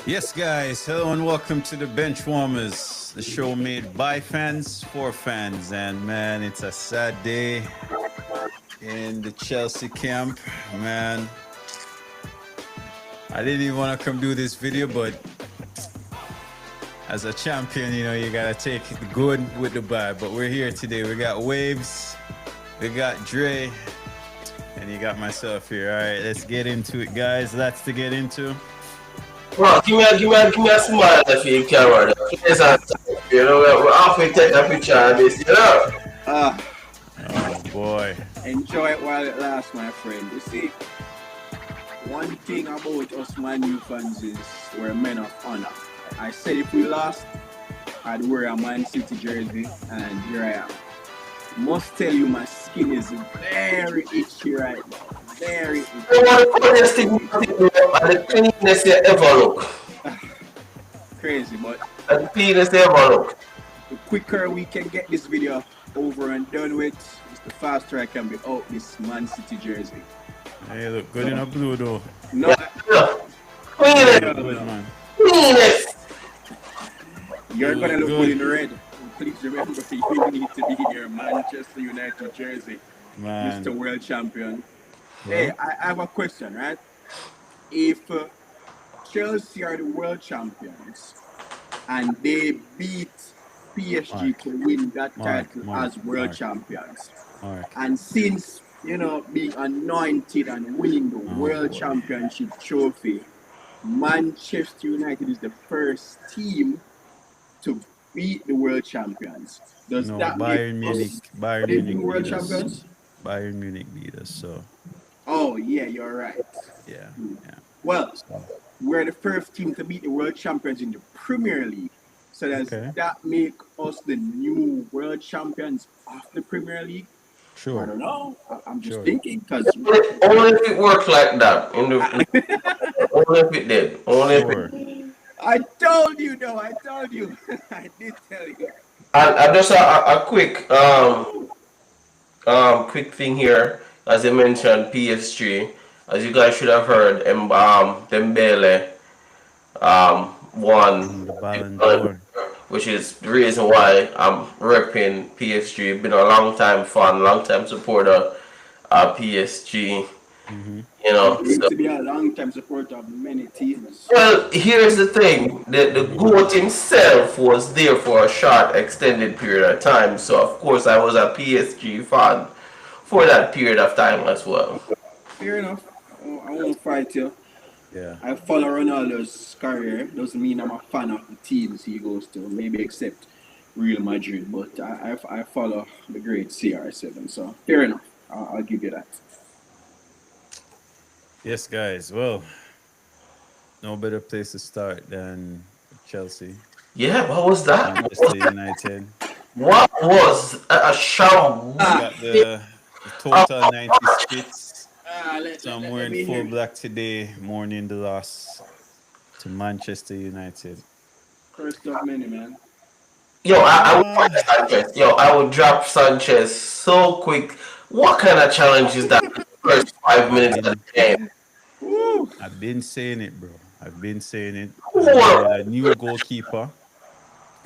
Yes, guys. Hello and welcome to the Benchwarmers, the show made by fans for fans. And man, it's a sad day in the Chelsea camp. Man, I didn't even want to come do this video, but as a champion, you gotta take the good with the bad. But we're here today. We got Waves, we got Dre, and you got myself here. All right, let's get into it, guys. Lots to get into. Well, give me a smile if you can, brother. Please answer. We're halfway take a picture of this. Ah, Oh boy. enjoy it while it lasts, my friend. You see, one thing about us Man U fans is we're men of honor. I said if we lost, I'd wear a Man City jersey, and here I am. Must tell you, my skin is very itchy right now. Very itchy. You want the funniest thing about it, and the cleanest you ever look. Crazy, but And the cleanest you ever look. the quicker we can get this video over and done with, the faster I can be out this Man City jersey. Hey, look good in a blue though. No, Yeah. Yeah, Cleanest. good, man. Cleanest. you're You gonna look look good. good in the red. Please remember, you need to be in your Manchester United jersey, Man. Mr. World Champion. Hey, I have a question, right? If Chelsea are the world champions and they beat PSG Marc. to win that title Marc, as world Marc. champions, Marc. and since being anointed and winning the world boy. championship trophy, Manchester United is the first team to beat the world champions. Does No, that Bayern make Munich. us Bayern the Munich world beat us. champions? Bayern Munich beat us. So Oh yeah, you're right. yeah, yeah. Well, So, we're the first team to beat the world champions in the Premier League. So does Okay. that make us the new world champions of the Premier League? I sure, don't know. I'm just sure. thinking because Only if it works like that. Only if it did. Only if it. Sure. I told you, though. I told you. I did tell you. And just a quick quick thing here, as you mentioned, PSG. As you guys should have heard, Dembele won, The Ballon d'Or. which is the reason why I'm repping PSG. Been a long time fan, long time supporter of PSG. Mm-hmm. You I know, used so to be a long-time supporter of many teams. well, here's the thing: the goat himself was there for a short, extended period of time. So of course, I was a PSG fan for that period of time as well. Fair enough. I won't fight you. Yeah. I follow Ronaldo's career. Doesn't mean I'm a fan of the teams he goes to. Maybe except Real Madrid, but I follow the great CR7. So fair enough. I'll give you that. Yes, guys. Well, no better place to start than Chelsea, Yeah, what was that? Manchester United. What was a sham? Got the total 90 spits. So I'm Let wearing me full hear. black today, mourning the loss to Manchester United. First of many, man. Yo, I would Uh, fight Sanchez. Yo, I would drop Sanchez so quick. What kind of challenge is that? First five I've minutes of the been game. Woo. I've been saying it, bro. I've been saying it. And we Poor, had a new goalkeeper.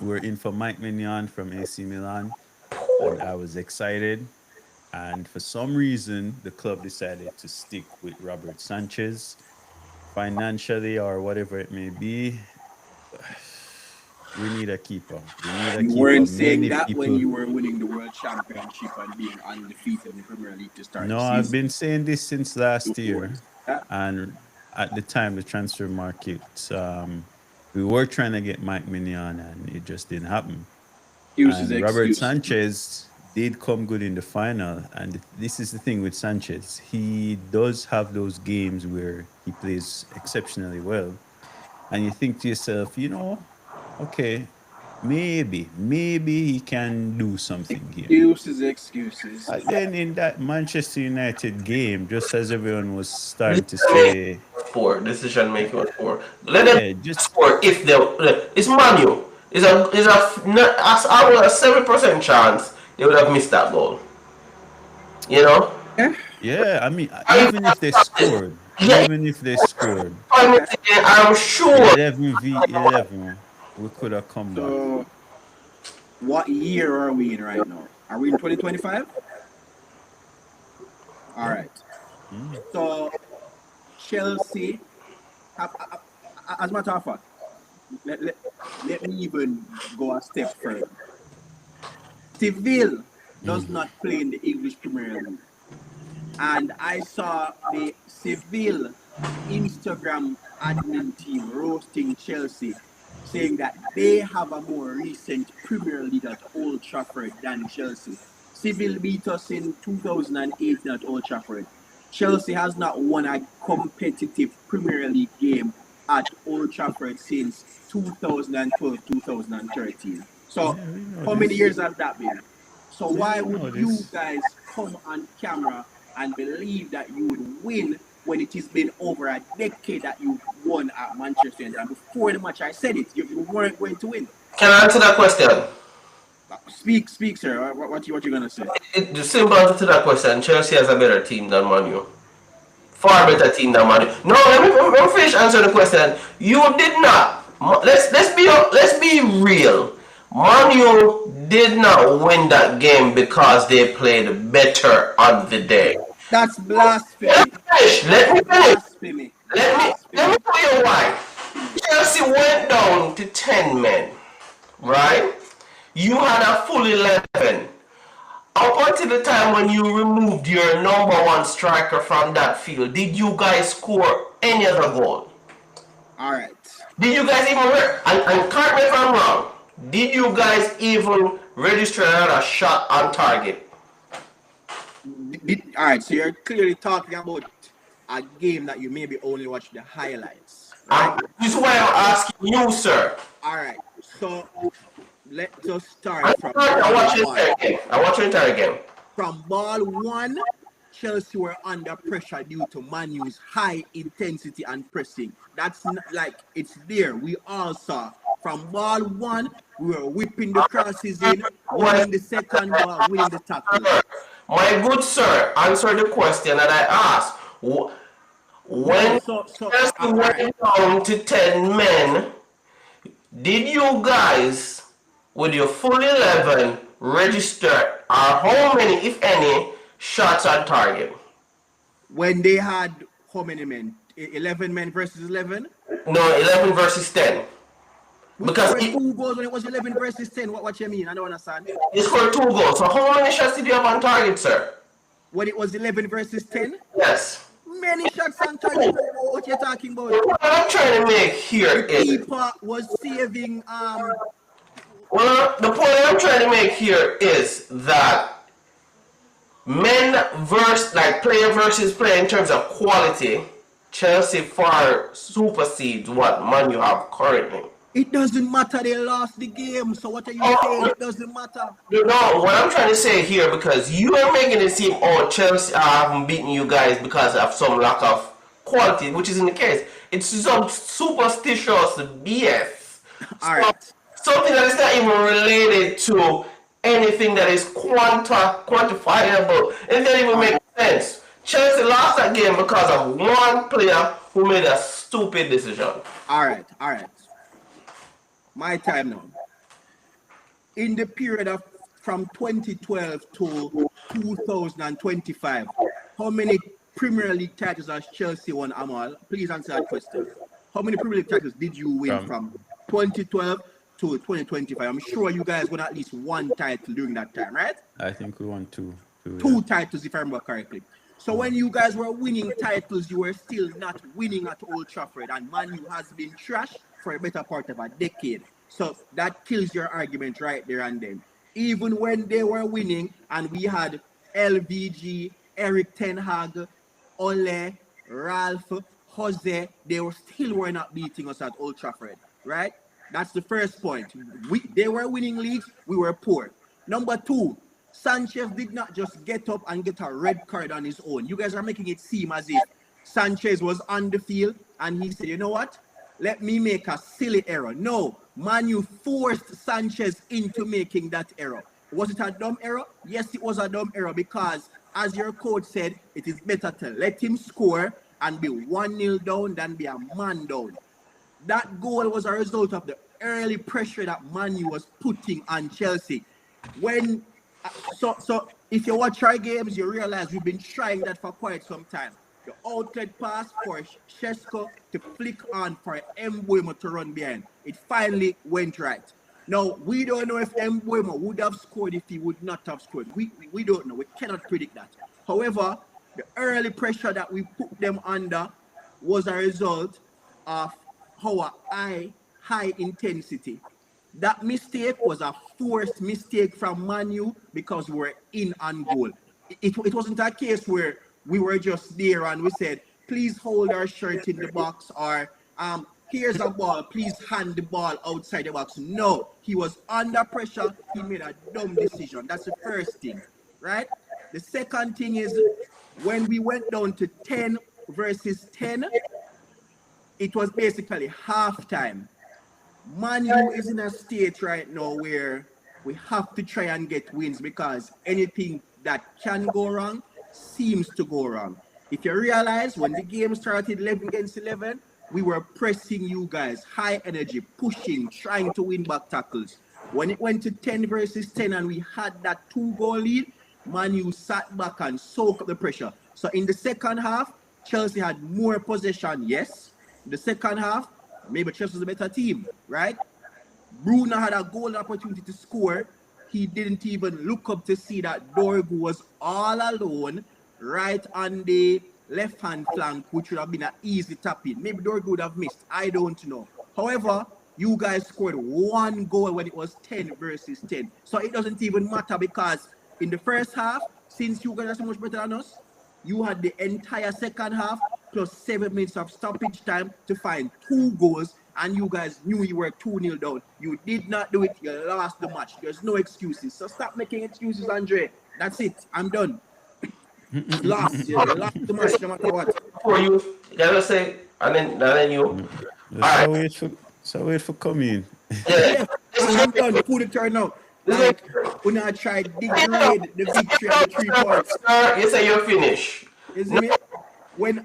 We're in for Mike Mignon from AC Milan, and poor. I was excited. And for some reason, the club decided to stick with Robert Sanchez, financially or whatever it may be. We need a keeper. We need a You keeper. weren't saying Many that when people. you were winning the world championship and being undefeated in the Premier League to start the No, I've season. been saying this since You last weren't. year, That and at the time, the transfer market, we were trying to get Mike Mignon, and it just didn't happen. excuses, And Robert excuses. Sanchez did come good in the final. And this is the thing with Sanchez. He does have those games where he plays exceptionally well. And you think to yourself, okay, maybe he can do something here. Excuses, excuses. And then in that Manchester United game, just as everyone was starting to Decision making say, was poor. Decision making was poor. Let them yeah, just score if they. It's Manu. It's a 7% chance they would have missed that goal. You know. Yeah. yeah, I mean, I even if they scored, Yeah, even if they scored. Okay. I'm sure. 11v11, we could have come back. So, what year are we in right now? Are we in 2025? All Yeah. right. So, Chelsea, as a matter of fact, let me even go a step further. Seville does not play in the English Premier League. And I saw the Seville Instagram admin team roasting Chelsea, saying that they have a more recent Premier League at Old Trafford than Chelsea. Seville beat us in 2018 at Old Trafford. Chelsea has not won a competitive Premier League game at Old Trafford since 2012, 2013. So, Yeah, we know how many this. years has that been? So, Yeah, why we would know you this. guys come on camera and believe that you would win when it has been over a decade that you won at Manchester United? And before the match, I said it, you weren't going to win. Can I answer that question? Speak, sir. What you gonna say? The simple answer to that question: Chelsea has a better team than Man U. Far better team than Man U. No, let me finish answering the question. You did not. Let's be real. Man U did not win that game because they played better on the day. That's Let blasphemy. me finish. Let That's me finish. blasphemy. Let me Blasphemy. tell you why. Chelsea went down to 10 men, right? You had a full 11. Up until the time when you removed your number one striker from that field, did you guys score any other goal? All right. Did you guys even, and correct me if I'm wrong, did you guys even register another shot on target? All right. So you're clearly talking about a game that you maybe only watch the highlights, right? This is why I'm asking you, sir. All right. So let's just I'm start from sorry, I ball watched your one. entire game. I watched your entire game. From ball one, Chelsea were under pressure due to Man U's high intensity and pressing. That's not, like, it's there. We all saw. From ball one, we were whipping the crosses in, winning the second ball, winning the tackles. My good sir, answer the question that I asked. No, When so Chelsea all right. went down to 10 men, did you guys, with your full 11, register how many, if any, shots on target? When they had how many men? 11 men versus 11? No, 11 versus 10. We Because scored 2 goals when it was 11 versus 10. What you mean? I don't understand. he scored 2 goals. So how many shots did you have on target, sir? When it was 11 versus 10? Yes. Many shots on target. What you talking about? What I'm trying to make here The is, keeper was saving well, the point I'm trying to make here is that men versus, like player versus player in terms of quality, Chelsea far supersedes what Man you have currently. it doesn't matter, they lost the game. So what are you saying? Oh, It doesn't matter. you know what I'm trying to say here, because you are making it seem, oh, Chelsea haven't beaten you guys because of some lack of quality, which isn't the case. It's some superstitious BS. All right. Something that is not even related to anything that is quantifiable. It doesn't even All make right. sense. Chelsea lost that game because of one player who made a stupid decision. All right. All right. My time now. In the period of from 2012 to 2025, how many Premier League titles has Chelsea won, Omall? Please answer that question. How many Premier League titles did you win From from 2012 to 2025? I'm sure you guys won at least one title during that time, right? I think we won two. Yeah. Two titles, if I remember correctly. So when you guys were winning titles, you were still not winning at Old Trafford, and Man U has been trash for a better part of a decade. So that kills your argument right there and then. Even when they were winning, and we had LVG, Eric Ten Hag, Ole, Ralph, Jose, they were not beating us at Old Trafford, right? That's the first point. They were winning leagues, we were poor. Number two, Sanchez did not just get up and get a red card on his own. You guys are making it seem as if Sanchez was on the field and he said, you know what? Let me make a silly error. No, Manu forced Sanchez into making that error. Was it a dumb error? Yes, it was a dumb error because, as your coach said, it is better to let him score and be 1-0 down than be a man down. That goal was a result of the early pressure that Manu was putting on Chelsea. When so if you watch our games, you realize we've been trying that for quite some time. The outlet pass for Shesko to flick on for Mbeumo to run behind. It finally went right. Now, we don't know if Mbeumo would have scored if he would not have scored. We don't know. We cannot predict that. However, the early pressure that we put them under was a result of our high intensity. That mistake was a forced mistake from Manu because we were in on goal. It wasn't a case where we were just there and we said, please hold our shirt in the box, or here's a ball, please hand the ball outside the box. No, he was under pressure. He made a dumb decision. That's the first thing, right? The second thing is when we went down to 10 versus 10, it was basically halftime. Man U is in a state right now where we have to try and get wins because anything that can go wrong seems to go wrong. If you realize when the game started 11 against 11, we were pressing you guys, high energy, pushing, trying to win back tackles. When it went to 10 versus 10 and we had that 2-goal lead, Man U sat back and soaked up the pressure. So in the second half, Chelsea had more possession, yes. In the second half, maybe Chelsea was a better team, right? Bruno had a goal opportunity to score. He didn't even look up to see that Dorgu was all alone right on the left-hand flank, which would have been an easy tap-in. Maybe Dorgu would have missed. I don't know. However, you guys scored 1 goal when it was 10 versus 10. So it doesn't even matter because in the first half, since you guys are so much better than us, you had the entire second half plus 7 minutes of stoppage time to find 2 goals, and you guys knew you were 2-0 down. You did not do it. You lost the match. There's no excuses. So stop making excuses, Andre. That's it. I'm done. Lost. You lost the match no matter what. For you gotta say, and then you. So wait for coming. Yeah. I'm done. Pull the turn now. Like, when I tried to degrade the victory of the 3 points. You say you're finished. You see me? When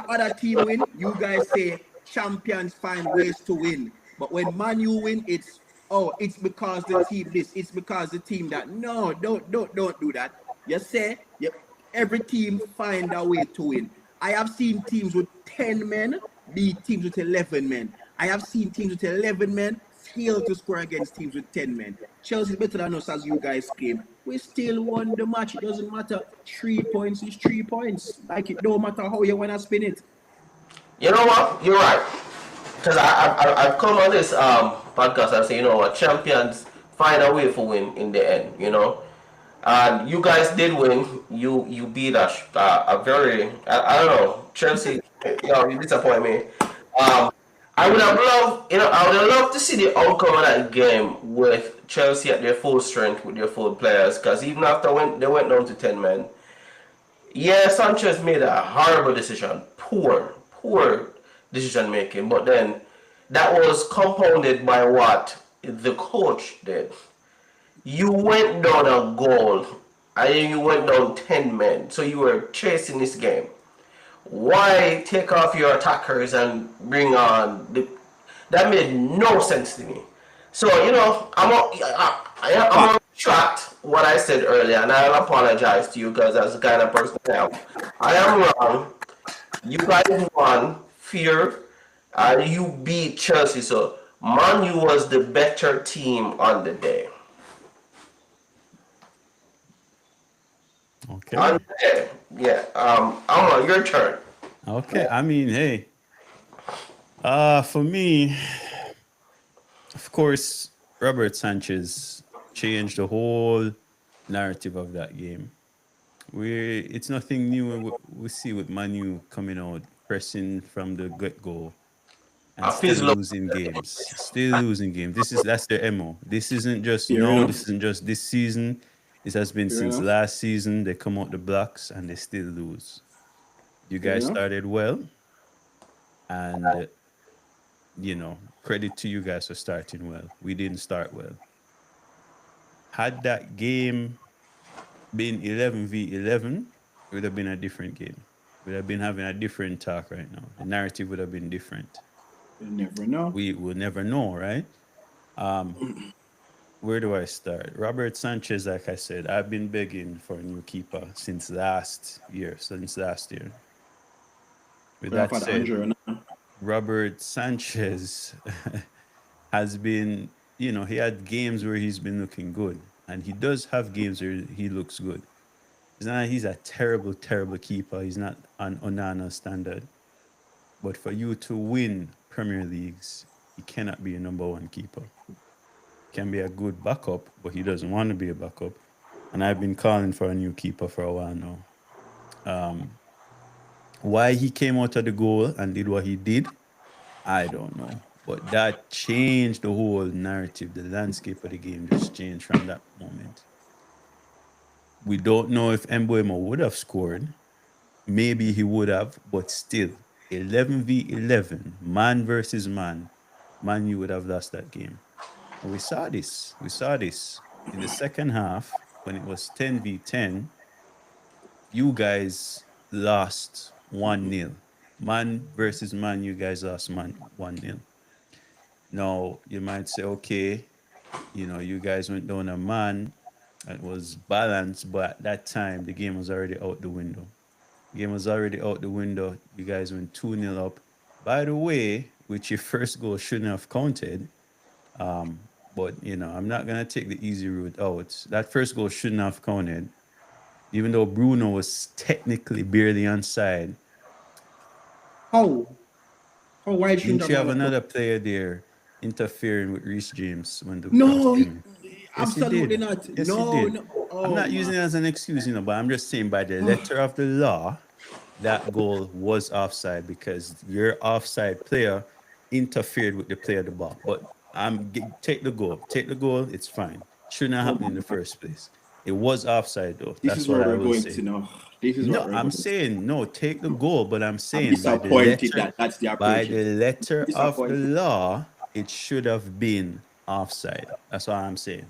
other team win, you guys say champions find ways to win. But when Man U win, it's because the team this, it's because the team that. No, don't do that. You say every team find a way to win. I have seen teams with 10 men beat teams with 11 men. I have seen teams with 11 men fail to score against teams with 10 men. Chelsea's better than us, as you guys claim. We still won the match. It doesn't matter. 3 points is 3 points. Like, it don't matter how you want to spin it. You know what? You're right. Because I've come on this podcast and say, you know what, champions find a way for win in the end, you know. And you guys did win. You beat a very, I don't know, Chelsea, you disappoint me. I would have loved, I would have loved to see the outcome of that game with Chelsea at their full strength with their full players. Because even after they went down to 10 men, yeah, Sanchez made a horrible decision, poor decision making. But then that was compounded by what the coach did. You went down a goal and you went down 10 men, so you were chasing this game. Why take off your attackers and bring on that made no sense to me. So I'm retract what I said earlier, and I'll apologize to you guys as the kind of person I am. I am wrong. You guys won fear, and you beat Chelsea. So Man U was the better team on the day. Okay. Yeah. Omall, your turn. Okay. I mean, hey. For me, of course, Robert Sanchez changed the whole narrative of that game. It's nothing new we see with Manu coming out, pressing from the get-go and still losing games. Still losing games. That's their MO. This isn't just this isn't just this season. This has been since last season. They come out the blocks and they still lose. You guys started well, and credit to you guys for starting well. We didn't start well. Had that game been 11v11, it would have been a different game. we'd have been having a different talk right now. The narrative would have been different. You never know. We will never know, right? Um, where do I start? Robert Sanchez, like I said, I've been begging for a new keeper since last year. Since last year. With We have that had said, Andrew now. Robert Sanchez has been, he had games where he's been looking good, and he does have games where he looks good. He's a terrible, terrible keeper. He's not an Onana standard. But for you to win Premier Leagues, he cannot be a number one keeper. Can be a good backup, but he doesn't want to be a backup. And I've been calling for a new keeper for a while now. Um, why he came out of the goal and did what he did, I don't know. But that changed the whole narrative. The landscape of the game just changed from that moment. We don't know if Mbuemo would have scored. Maybe he would have, but still, 11v11, man versus man, Man U would have lost that game. And we saw this. We saw this in the second half when it was 10v10. You guys lost 1-0. Man versus man, you guys lost 1-0. Now, you might say, okay, you guys went down a man. It was balanced, but at that time, the game was already out the window. Game was already out the window. You guys went 2-0 up. By the way, which your first goal shouldn't have counted. But I'm not gonna take the easy route out. That first goal shouldn't have counted. Even though Bruno was technically barely onside. How? Why shouldn't Didn't you have gone up? another player there interfering with Reece James when the No, cross came? absolutely not. Yes, no, he did. no. I'm Oh, not using it as an excuse, but I'm just saying by the letter of the law, that goal was offside because your offside player interfered with the play of the ball. But take the goal. Take the goal, it's fine. Shouldn't have happened in the first place. It was offside though. This That's is what where I we're will going say. to now. This is No, what we're I'm going to. saying no, take the goal, but I'm I'm saying disappointed that that's the by approach. the letter of the Disappointed. law, it should have been offside. That's what I'm saying.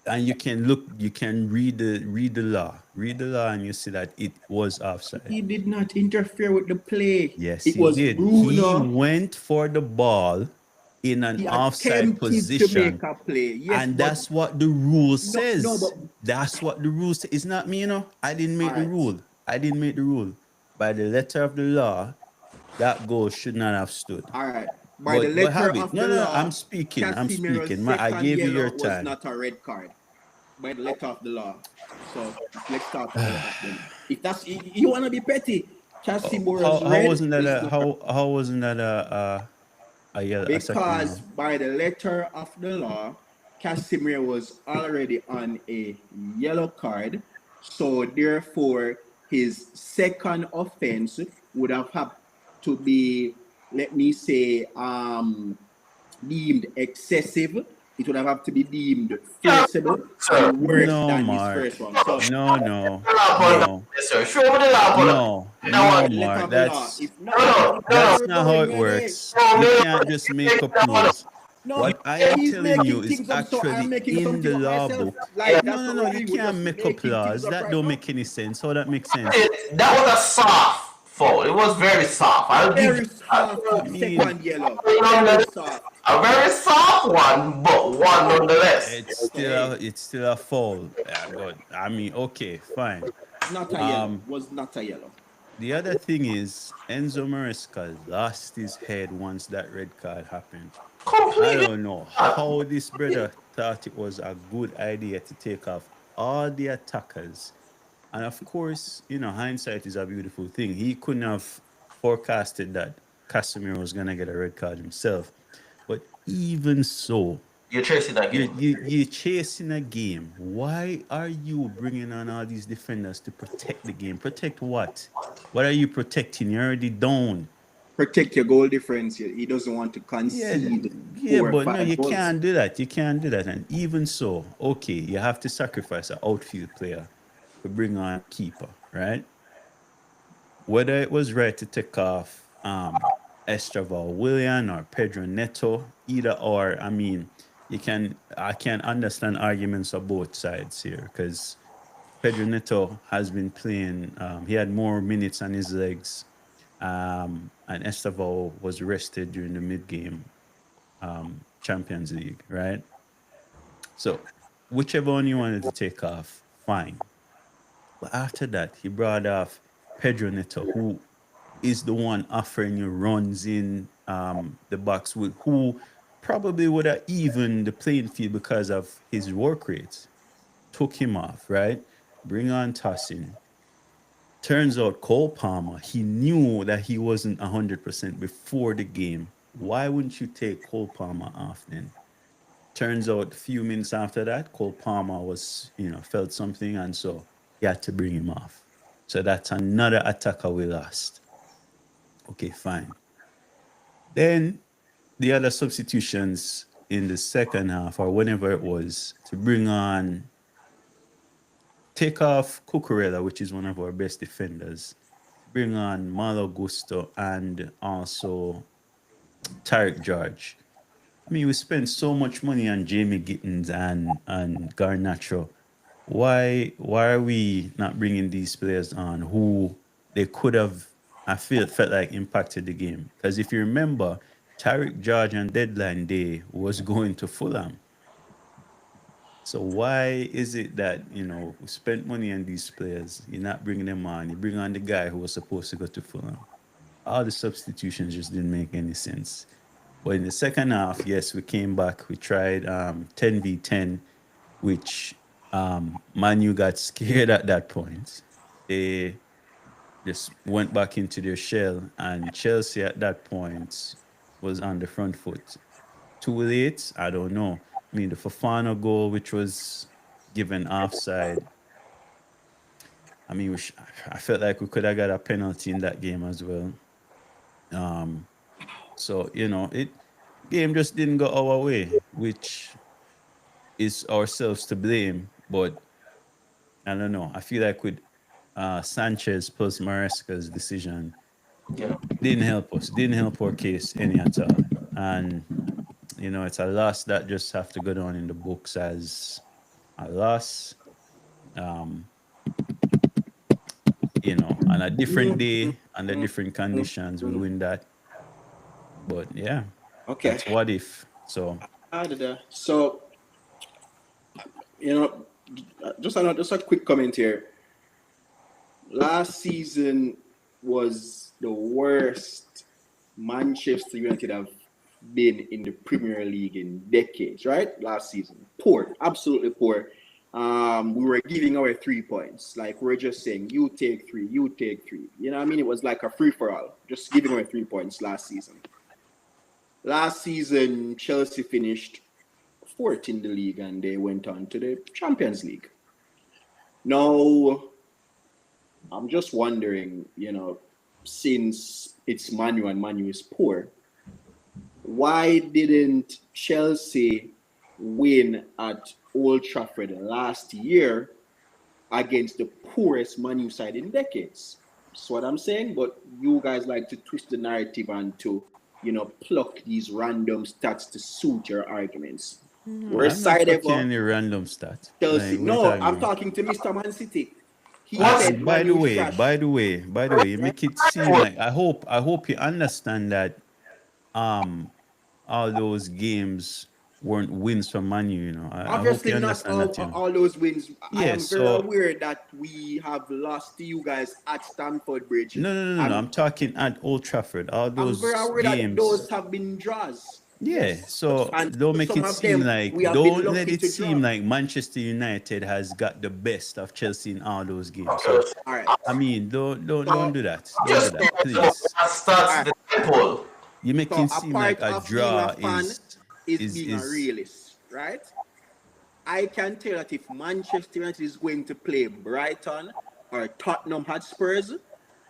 And you can look, you can read the law, and you see that it was offside. He did not interfere with the play. Yes, It he was did. He Bruno. went for the ball in an He offside attempted to make position. a play. Yes, And but that's what the rule no, says. but That's what the rule says. It's not me. I didn't all make the right. rule. I didn't make the rule. By the letter of the law, that goal should not have stood. All right. By the But letter have it. of No, the no, I'm law, speaking. I'm Casemiro's speaking. I second gave you your yellow was time. not a red card. By the letter of the law. So let's talk about that then. If that's you want to be petty, Casemiro's How red wasn't that is a not a, how wasn't that a second because yellow? by the letter of the law, Casemiro was already on a yellow card. So therefore, his second offense would have had to be, let me say, deemed excessive. It would have to be deemed Yeah, forcible sir. and worse No, than his Mark. first one. So No, no, The lamp on that, no, yes, sir. Show me the lamp on that. no, That no, one. the letter Mark. of the law. That's If not, No, no, no, That's we're not how going it ready. works. no, You no, can't just make up no, no. rules. No, What I am he's telling you making is things up, so I'm actually making in something the up law myself. book. Yeah. Like No, that's no, what no. we're You doing. We're can't just make up making things laws. up That right don't now. make any sense. How that makes sense? That was a soft foul. It was very soft. I'll give you Very that. soft I mean, second yellow. Very soft. A very soft one, but one nonetheless. So hey, it's still a foul. Yeah, but I mean, okay, fine. not a yellow. Um, Was not a yellow. the other thing is Enzo Maresca lost his head once that red card happened. I Completely. don't know how this brother thought it was a good idea to take off all the attackers. And of course, hindsight is a beautiful thing. He couldn't have forecasted that Casemiro was going to get a red card himself. But even so, You're chasing that game. you're chasing a game. Why are you bringing on all these defenders to protect the game? Protect what? What are you protecting? You're already down. Protect your goal difference. He doesn't want to Yeah, concede yeah, 4 or but no, 5 you goals. can't do that. You can't do that. And even so, okay, you have to sacrifice an outfield player to bring on a keeper, right? Whether it was right to take off Esteval Willian or Pedro Neto, either or, I mean, I can understand arguments on both sides here because Pedro Neto has been playing. He had more minutes on his legs, and Estevao was rested during the mid-game Champions League, right? So whichever one you wanted to take off, fine. But after that, he brought off Pedro Neto, who is the one offering you runs in the box, with who probably would have even the playing field because of his work rate. Took him off, right? Bring on Tossin. Turns out Cole Palmer, he knew that he wasn't 100% before the game. Why wouldn't you take Cole Palmer off then? Turns out a few minutes after that, Cole Palmer was, felt something, and so he had to bring him off. So that's another attacker we lost. Okay, fine. Then the other substitutions in the second half, or whenever it was, to bring on, take off Cucurella, which is one of our best defenders, bring on Malo Gusto and also Tarek George. I mean, we spent so much money on Jamie Gittins and Garnacho. Why are we not bringing these players on who they could have, I felt like impacted the game? Because if you remember, Tarek George on deadline day was going to Fulham. So why is it that we spent money on these players, you're not bringing them on, you bring on the guy who was supposed to go to Fulham? All the substitutions just didn't make any sense. But in the second half, yes, we came back. We tried 10v10, which Manu got scared at that point. They just went back into their shell, and Chelsea at that point was on the front foot. Too late? I don't know. I mean, the Fofana goal, which was given offside. I mean, I felt like we could have got a penalty in that game as well. So game just didn't go our way, which is ourselves to blame. But I don't know. I feel like with Sanchez plus Maresca's decision, Yeah. didn't help us. Didn't help our case any at all. And it's a loss that just have to go down in the books as a loss. On a different day, under different conditions, we win that. But yeah, Okay. that's what if. So So, just a quick comment here. Last season was the worst Manchester United have been in the Premier League in decades, right? Last season. Poor, absolutely poor. We were giving away 3 points. Like, we're just saying, you take 3, you take 3. You know what I mean? It was like a free-for-all. Just giving away 3 points last season. Last season, Chelsea finished 4th in the league, and they went on to the Champions League. Now, I'm just wondering, since it's Manu and Manu is poor, why didn't Chelsea win at Old Trafford last year against the poorest Manu side in decades? That's what I'm saying. But you guys like to twist the narrative and to, pluck these random stats to suit your arguments. Worst side ever. Any random stat. Chelsea. No, I'm talking to Mr. Man City. He said, by the way, you make it seem like I hope you understand that all those games weren't wins for Man U, Obviously I hope you not understand all those wins. Yeah, I am very aware that we have lost to you guys at Stamford Bridge. No. I'm talking at Old Trafford. All those I'm very aware games. that those have been draws. Yeah, so And don't make it seem like don't let it seem like Manchester United has got the best of Chelsea in all those games. So All right. I mean, don't do that. Don't do that, please. That starts the poll. You make it seem like a draw is being a realist, right? I can tell that if Manchester United is going to play Brighton or Tottenham Hotspurs,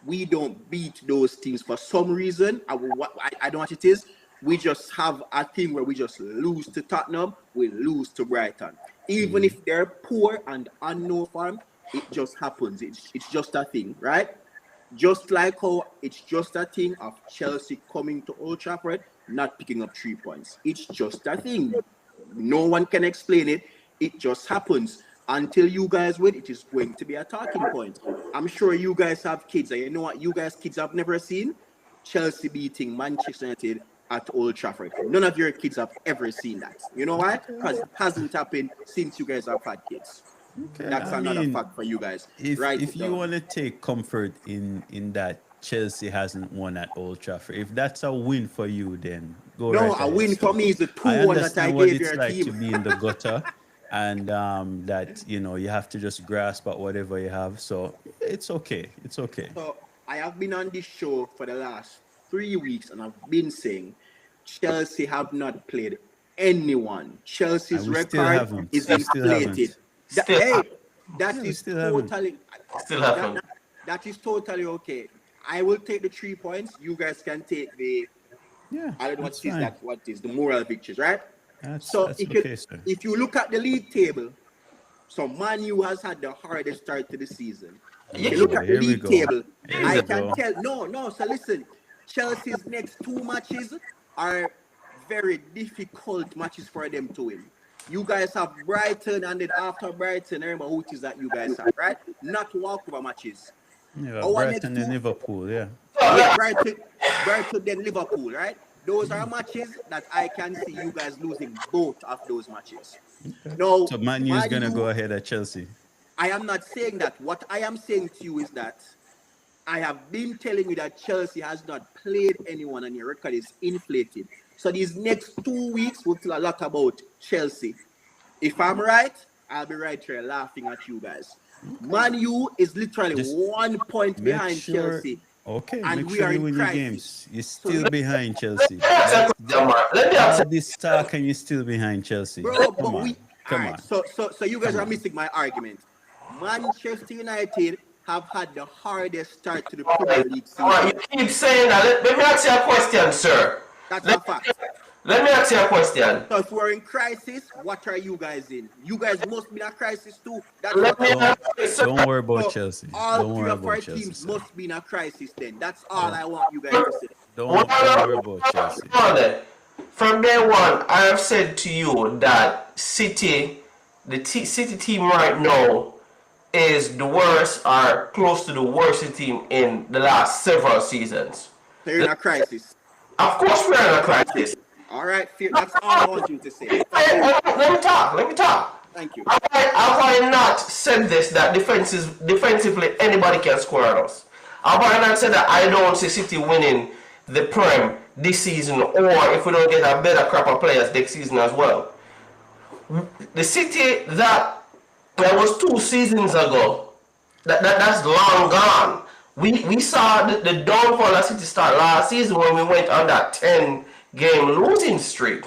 we don't beat those teams for some reason. I don't know what it is. We just have a thing where we just lose to Tottenham, we lose to Brighton. Even if they're poor and on no form, it just happens. It's just a thing, right? Just like how it's just a thing of Chelsea coming to Old Trafford, not picking up 3 points. It's just a thing. No one can explain it. It just happens. Until you guys win, it is going to be a talking point. I'm sure you guys have kids, and you know what you guys kids have never seen? Chelsea beating Manchester United at Old Trafford. None of your kids have ever seen that. You know why? Because it hasn't happened since you guys have had kids. Okay, That's I another mean, fact for you guys. if Write if it you down. want to take comfort in that Chelsea hasn't won at Old Trafford, if that's a win for you, then go No, right a ahead, win for sir. me is the I 2-1 that I understand what gave it's your like to team. be in the gutter, and that you have to just grasp at whatever you have. So it's okay. It's okay. So I have been on this show for the last 3 weeks, and I've been saying Chelsea have not played anyone. Chelsea's And we still record haven't. is We still inflated. haven't. Still, Hey, Yeah, that we is still haven't. totally still that, happen. that that is totally okay. I will take the 3 points. You guys can take the Yeah, I don't know that's what is fine. that what is the moral victories, right? That's So that's okay, sir. if you look at the league table, so Man U has had the hardest start to the season. If Yeah, you look Oh, at the here we league go. table, Here I we can go. tell. No. So listen, Chelsea's next 2 matches are very difficult matches for them to win. You guys have Brighton, and then after Brighton, remember who it is that you guys have, right? Not walkover matches. Yeah, Our next Brighton and two, Liverpool. Yeah. yeah, Brighton, then Liverpool, right? Those are matches that I can see you guys losing both of those matches. Okay. Now, So Man U is Man gonna go U, ahead at Chelsea. I am not saying that. What I am saying to you is that I have been telling you that Chelsea has not played anyone and your record is inflated. So these next 2 weeks will tell a lot about Chelsea. If I'm right, I'll be right here laughing at you guys. Okay. Man U is literally Just 1 point make behind sure. Chelsea, Okay, and make we sure are you in win your crisis. games. You're So, still behind Chelsea. let me ask you a That's question, Mark. Let me ask all you. this talk and you're still behind Chelsea. bro, Come but on. we all Come right. on. So you guys Come are on. missing my argument. Manchester United have had the hardest start to the Premier League All right, season. you keep saying that. Let me ask you a question, sir. That's Let, a fact. let me ask you a question. So if we're in crisis, what are you guys in? You guys must be in a crisis too. That's Let what me I'm Don't ask saying. you, sir. don't worry about So Chelsea. all Don't three worry of about our Chelsea, teams sir. must be in a crisis then. That's all Don't I want you guys to say. don't worry about Chelsea. Hold on. From day one, I have said to you that City, City team right now is the worst or close to the worst team in the last several seasons. So you're in a crisis. Of course, we're in a Okay. crisis. All right, fair. That's all I want you to say. Thank you. Let me talk. Let me talk. Thank you. Have I not said this that defensively anybody can score on us? Have I not said that I don't see City winning the Prem this season, or if we don't get a better crop of players next season as well? The City that was 2 seasons ago, that's long gone. We saw the downfall of City start last season when we went on that 10-game losing streak.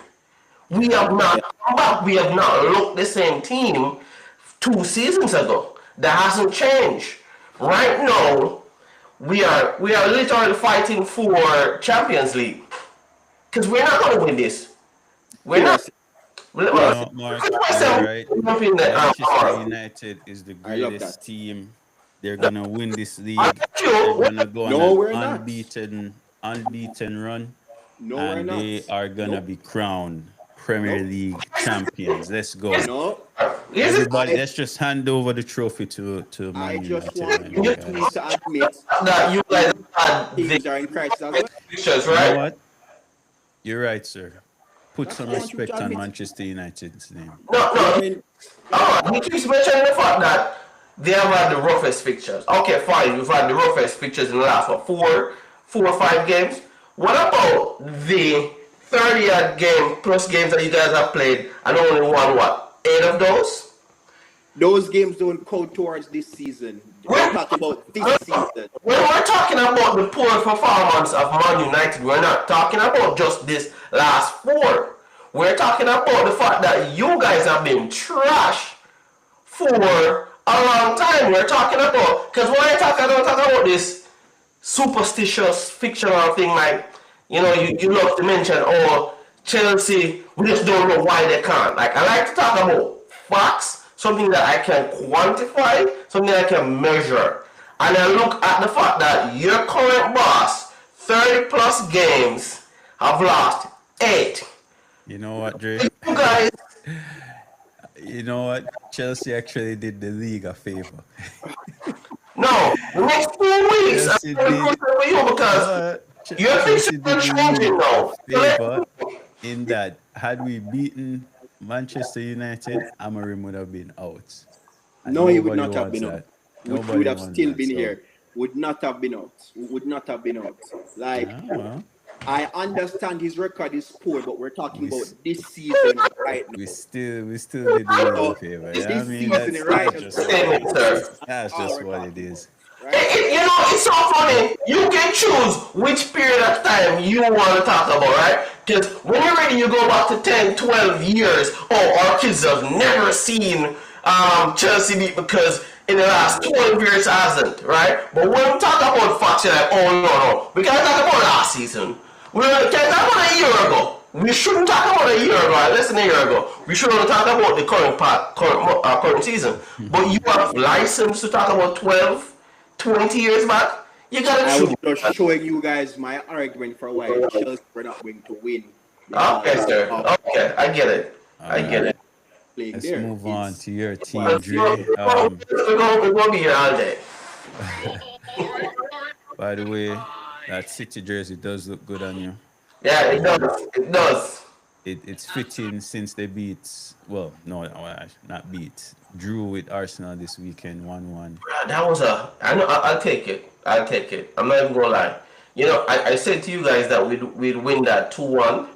We have not come back. We have not looked the same team 2 seasons ago. That hasn't changed. Right now, we are literally fighting for Champions League because we're not going to win this. We're not. Yes, You yes. know, Mark, you're right. Manchester United is the I love greatest that. team. They're gonna win this I league. bet They're you. gonna go on No, an we're not. unbeaten run, No, we're and not. they are gonna Nope. be crowned Premier Nope. League champions. Let's go. No. Is it Everybody, I let's just hand over the trophy to I Man just United want right now, you guys. to admit that you guys these had the teams are in crisis as well. pictures, You know right? what? You're right, sir. Put That's some what I want you to respect on admit. Manchester United's name. No, We no. are in. He keeps mentioning the fact that they have had the roughest fixtures. Okay, fine. We've had the roughest fixtures in the last four or five games. What about the 30 game plus games that you guys have played and only won what 8 of those? Those games don't count towards this season. We're talking about this season. When we're talking about the poor performance of Man United, we're not talking about just this last four. We're talking about the fact that you guys have been trash for a long time. We're talking about, because when I don't talk about this superstitious fictional thing like, you love to mention, oh, Chelsea, we just don't know why they can't. Like, I like to talk about facts, something that I can quantify, something I can measure. And I look at the fact that your current boss, 30 plus games, have lost 8. You know what, Dre? You guys, You know what? Chelsea actually did the league a favor. No, the next 2 weeks I'm Chelsea very did. crucial for you because No, your fixtures Chelsea did are the changing league a now. So favor in that had we beaten Manchester United, Amorim would have been out, and No, he would nobody not have wants been out. that. He would Nobody have wants still that. been So, here. Would not have been out. Would not have been out. Like, well, I understand his record is poor, but we're talking we about s- this season right now. we still did the league a So favor. this Yeah, I mean season right that's now, just what it statement, is. sir. That's all just we're what it talking is. about, right? You know, it's so funny. You can choose which period of time you want to talk about, right? Because when you're ready, you go back to 10, 12 years. Oh, our kids have never seen Chelsea beat because in the last 12 years hasn't, right? But when we talk about facts, you're like, oh, no. We can't talk about last season. We can't talk about a year ago. We shouldn't talk about a year ago, less than a year ago. We should only talk about the current season. But you have license to talk about 12, 20 years back. You gotta I was choose. just showing you guys my argument for why Chelsea were not going to win Okay, because sir. of Okay, I get it. All I get right, it. playing let's there. move on to your That's why team, Dre. We're going to be here all day. By the way, that City jersey does look good on you. Yeah, it Um, does. It does. it's fitting since they beat. Well, no, not beat. Drew with Arsenal this weekend, 1-1. That was a. I know. I'll take it. I'll take it. I'm not even gonna lie. You know, I said to you guys that we'd win that 2-1,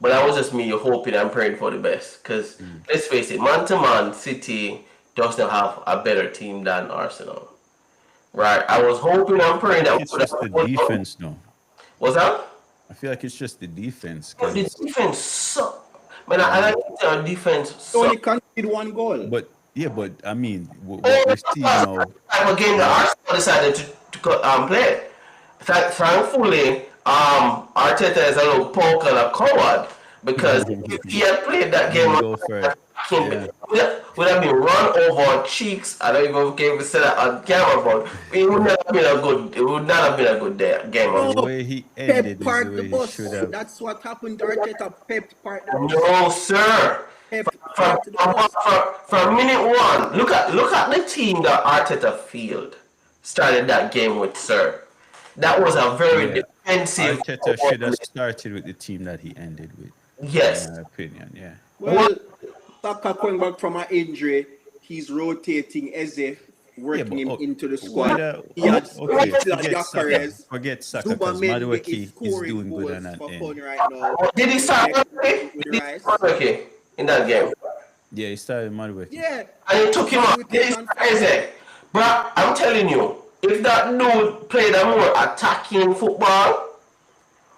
but that was just me hoping and praying for the best. Cause let's face it, man to man, City does not have a better team than Arsenal. Right? I was hoping and praying that It's just the defense, though. was that. I feel like it's just the defense, But the because defense suck. Man, I like to say our defense they only suck. conceded one goal. but yeah, but I mean, what Oh, we're seeing now, time again, the what Arsenal decided to play. Thankfully, Arteta is a little punk and a coward because if he had played that he game, didn't go for it. Yeah, would have been run over our cheeks. I don't even care if we said that on camera, but it would not have been a good. It would not have been a good day, game. No, the way he Pep ended is the parked the way he bus. should have. That's what happened to Arteta. Pep parked the bus. No, sir. Pep From, parked the from, bus. from minute one, look at the team that Arteta field started that game with, sir. That was a very Yeah, defensive. Arteta should have started with the team that he ended with, in Yes. my opinion. Yeah. Well, Saka coming back from an injury, he's rotating Eze, working but him into the why squad. the- He had okay, forget Saka. Gyökeres. Forget Saka, because Zubamendi is Madueke is scoring doing good goals on that for end. fun right now. Did he start okay? With Did he Rice. start okay in that game? Yeah, he started Madueke. Yeah. And he took him off. Madueke It's on crazy. But I'm telling you, if that dude played a more attacking football,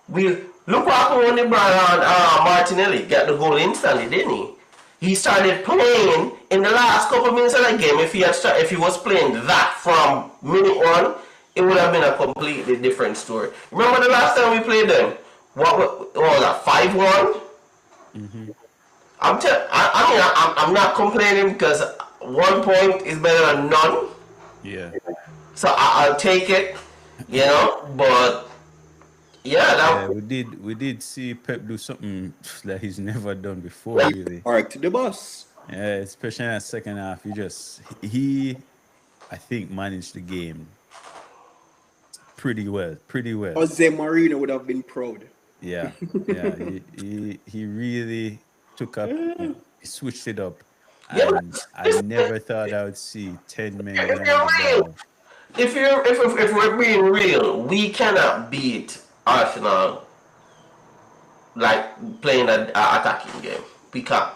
we look what happened when they brought on Martinelli. Got the goal instantly, didn't he? He started playing in the last couple of minutes of that game. If he was playing that from minute one, it would have been a completely different story. Remember the last time we played them? What was that? 5-1. I'm not complaining because 1 point is better than none. Yeah. So I'll take it, But yeah, Yeah, we did see Pep do something that he's never done before, really. Parked the bus. Yeah, especially in that second half. I think, managed the game pretty well. Jose Mourinho would have been proud. Yeah, yeah. He really took up, he switched it up, Yeah, and I never thought I would see 10 men if running you're the real, ball. if we're being real, we cannot beat Arsenal like playing an attacking game. We can't.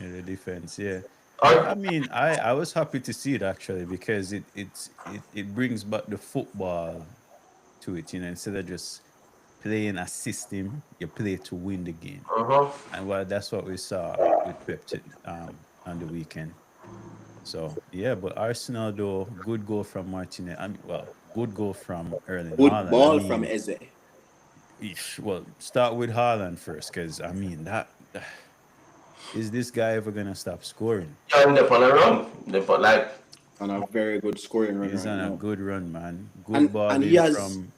Yeah, the defense. Yeah. Or, I mean, I was happy to see it actually, because it brings back the football to it, instead of just playing a system, you play to win the game. And well, that's what we saw with Pep on the weekend. So yeah, but Arsenal though, good goal from Martinez. Good goal from Erling Good Haaland. ball from Eze. Well, start with Haaland first, because I mean that. Is this guy ever gonna stop scoring? and they're on a run. Like On a very good scoring run He's right on a now. good run, man. Good And ball he in has- from.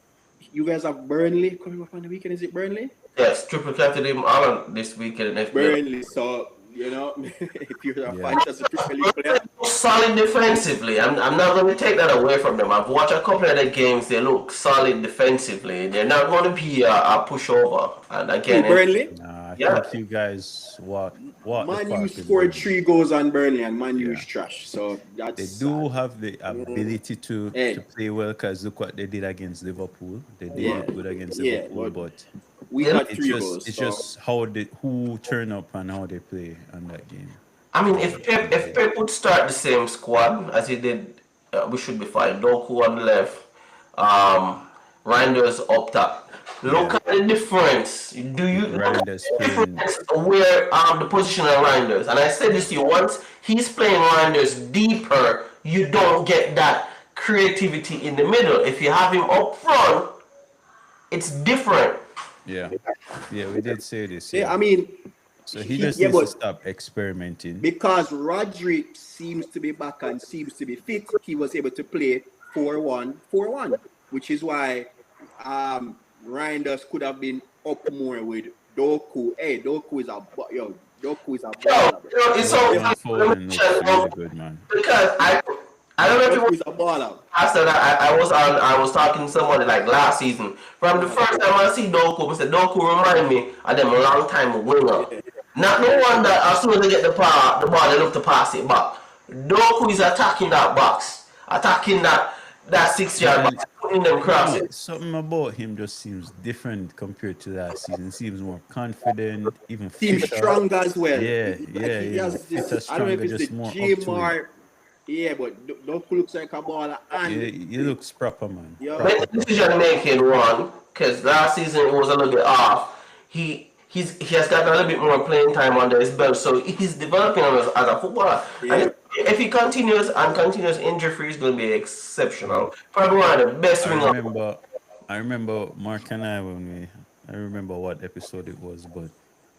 You guys have Burnley coming up on the weekend. Is it Burnley? yes, triple captain him on this weekend and FPL. Burnley. So you know, if you're a Yeah. fantasy Premier League player. Solid defensively. I'm not going to take that away from them. I've watched a couple of the games. They look solid defensively. They're not going to be a pushover. And Who, again, Burnley? Nah, I yeah. think you guys walk the Man U park with scored Burnley. 3 goals on Burnley, and Man U Yeah. is trash. So They that's do have the ability to Hey. play well because look what they did against Liverpool. They did Yeah. look good against Yeah, Liverpool, but but we Yeah. got it's 3 just goals. it's So just how they who turn up and how they play on that game. I mean, if Pep would start the same squad as he did, we should be fine. Doku on the left, Reinders up top. Look Yeah. at the difference. Do you look at Reinders the playing. difference where the position of Reinders? And I said this to you once. He's playing Reinders deeper. You don't get that creativity in the middle. If you have him up front, it's different. Yeah, yeah, we did say this. yeah, Yeah, I mean, so he just yeah, needs to but stop experimenting. because Rodri seems to be back and seems to be fit, he was able to play 4-1, which is why Reinders could have been up more with Doku. Hey, Doku is a baller, bro. It's so Doku and Foden looks really good, man. because I don't know if it Doku was is a baller. after that, I was talking to somebody like last season. From the first time I see Doku, I said Doku remind me of them long time winger. Not no one that as soon as they get the ball they look to pass it back. Doku is attacking that box, attacking that 6 yard Man, box, putting them crosses. something about him just seems different compared to last season. Seems more confident, even Seems fitter. strong as well. Yeah, Like yeah, he yeah. has Fitter, this, I don't know if stronger, it's just the more up gym to it. or yeah, but Doku looks like a baller Yeah, and he looks proper, man. yeah. Make the decision making one because last season it was a little bit off. He has got a little bit more playing time under his belt, so he's developing as a footballer. Yeah. And if he continues injury free, he's going to be exceptional. Probably one of the best I wingers. remember, I remember Mark and I I remember what episode it was, but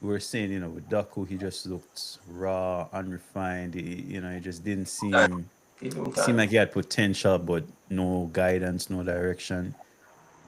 we were saying, with Daku, he just looked raw, unrefined. He just didn't Give him seem time. like he had potential, but no guidance, no direction.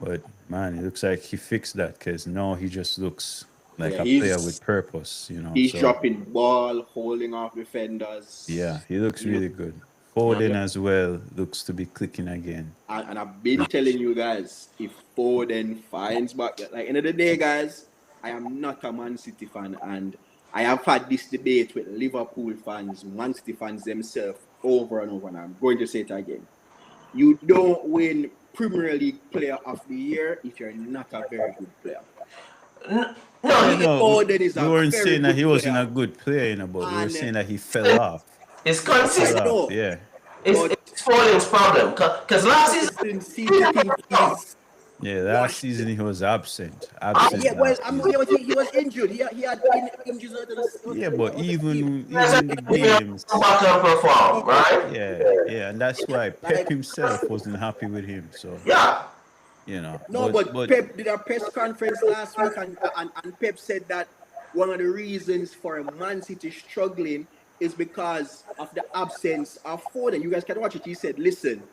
But man, it looks like he fixed that because now he just looks like Yeah, a player with purpose. He's So dropping ball, holding off defenders. yeah, he looks You- really good. Foden as well looks to be clicking again. And I've been telling you guys, if Foden finds back, like end of the day, guys, I am not a Man City fan, and I have had this debate with Liverpool fans, Man City fans themselves, over and over, and I'm going to say it again. You don't win Premier League Player of the Year if you're not a very good player. No, Foden is we a weren't very saying that good he wasn't player. a good player, but we were And, saying that he fell off. it's Fell consistent. No. off, yeah. It's Foden's problem because last season Seem to think he's Yeah, last season he was absent. yeah, Absent. well, last I mean, season. he was injured. He had injuries. Yeah, but even he the games, come back and perform, right? yeah, and that's why Pep himself wasn't happy with him. So Yeah. No, but Pep did a press conference last week, and Pep said that one of the reasons for Man City struggling is because of the absence of Foden. You guys can watch it. He said, listen,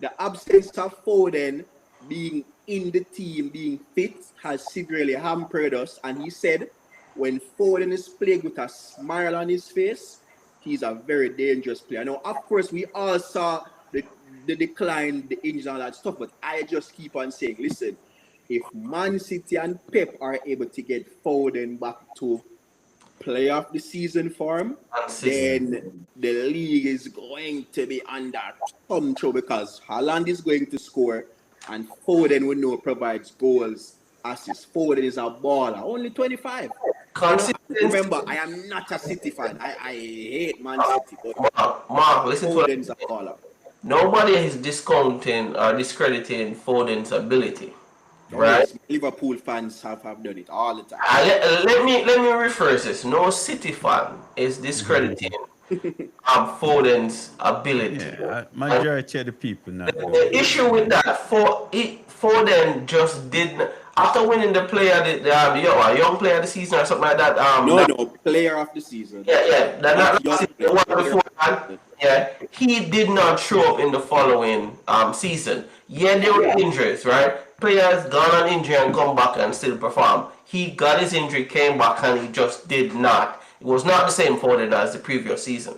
the absence of Foden being in the team, being fit, has severely hampered us. And he said, when Foden is playing with a smile on his face, he's a very dangerous player. Now, of course, we all saw the decline, the injuries, and all that stuff, but I just keep on saying, listen, if Man City and Pep are able to get Foden back to play of the season form, then the league is going to be under some trouble because Haaland is going to score and Foden we know provides goals, assists. Foden is a baller, only 25. Remember, I am not a City fan. I hate Man City. But Mark, listen to what Foden's a baller. nobody is discounting or discrediting Foden's ability, right? Yes, Liverpool fans have done it all the time. Let me rephrase this. No City fan is discrediting Foden's ability. yeah, majority of the people now. The issue with that, Foden just didn't. After winning the young player of the season or something like that. No, player of the season. Yeah. That Young the player. one before that. Yeah, he did not show up in the following season. Yeah, there were injuries, right? Players gone on injury and come back and still perform. He got his injury, came back, and he just did not It was not the same Foden as the previous season.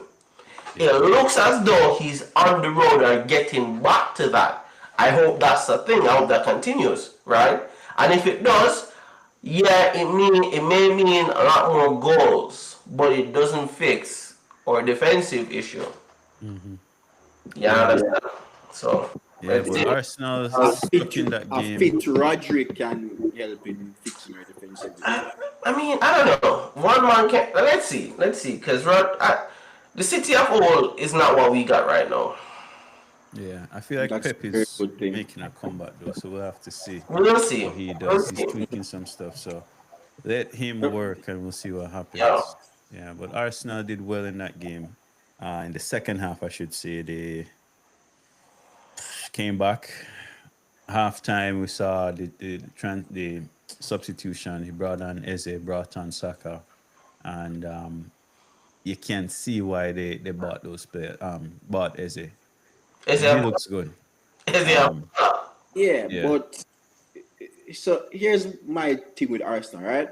It looks as though he's on the road and getting back to that. I hope that's the thing. I hope that continues, right? And if it does, yeah, it may mean a lot more goals, but it doesn't fix our defensive issue. Mm-hmm. Yeah, Yeah. understand. So Yeah, but Arsenal A stuck in that a game. fit Roderick can help in fixing our defensive. I mean, I don't know. One man can. Let's see, because the City of all is not what we got right now. Yeah, I feel like That's Pep a very is good thing. making a comeback though, so we'll have to see We'll see. what he We'll does. He's see. tweaking some stuff, so let him work and we'll see what happens. Yeah. Yeah, but Arsenal did well in that game. In the second half, I should say, they came back. Halftime, we saw the substitution. He brought on Eze, brought on Saka, and you can see why they bought those players. Bought Eze. Is He it? looks good. Is it? Yeah, Yeah. but so here's my thing with Arsenal, right?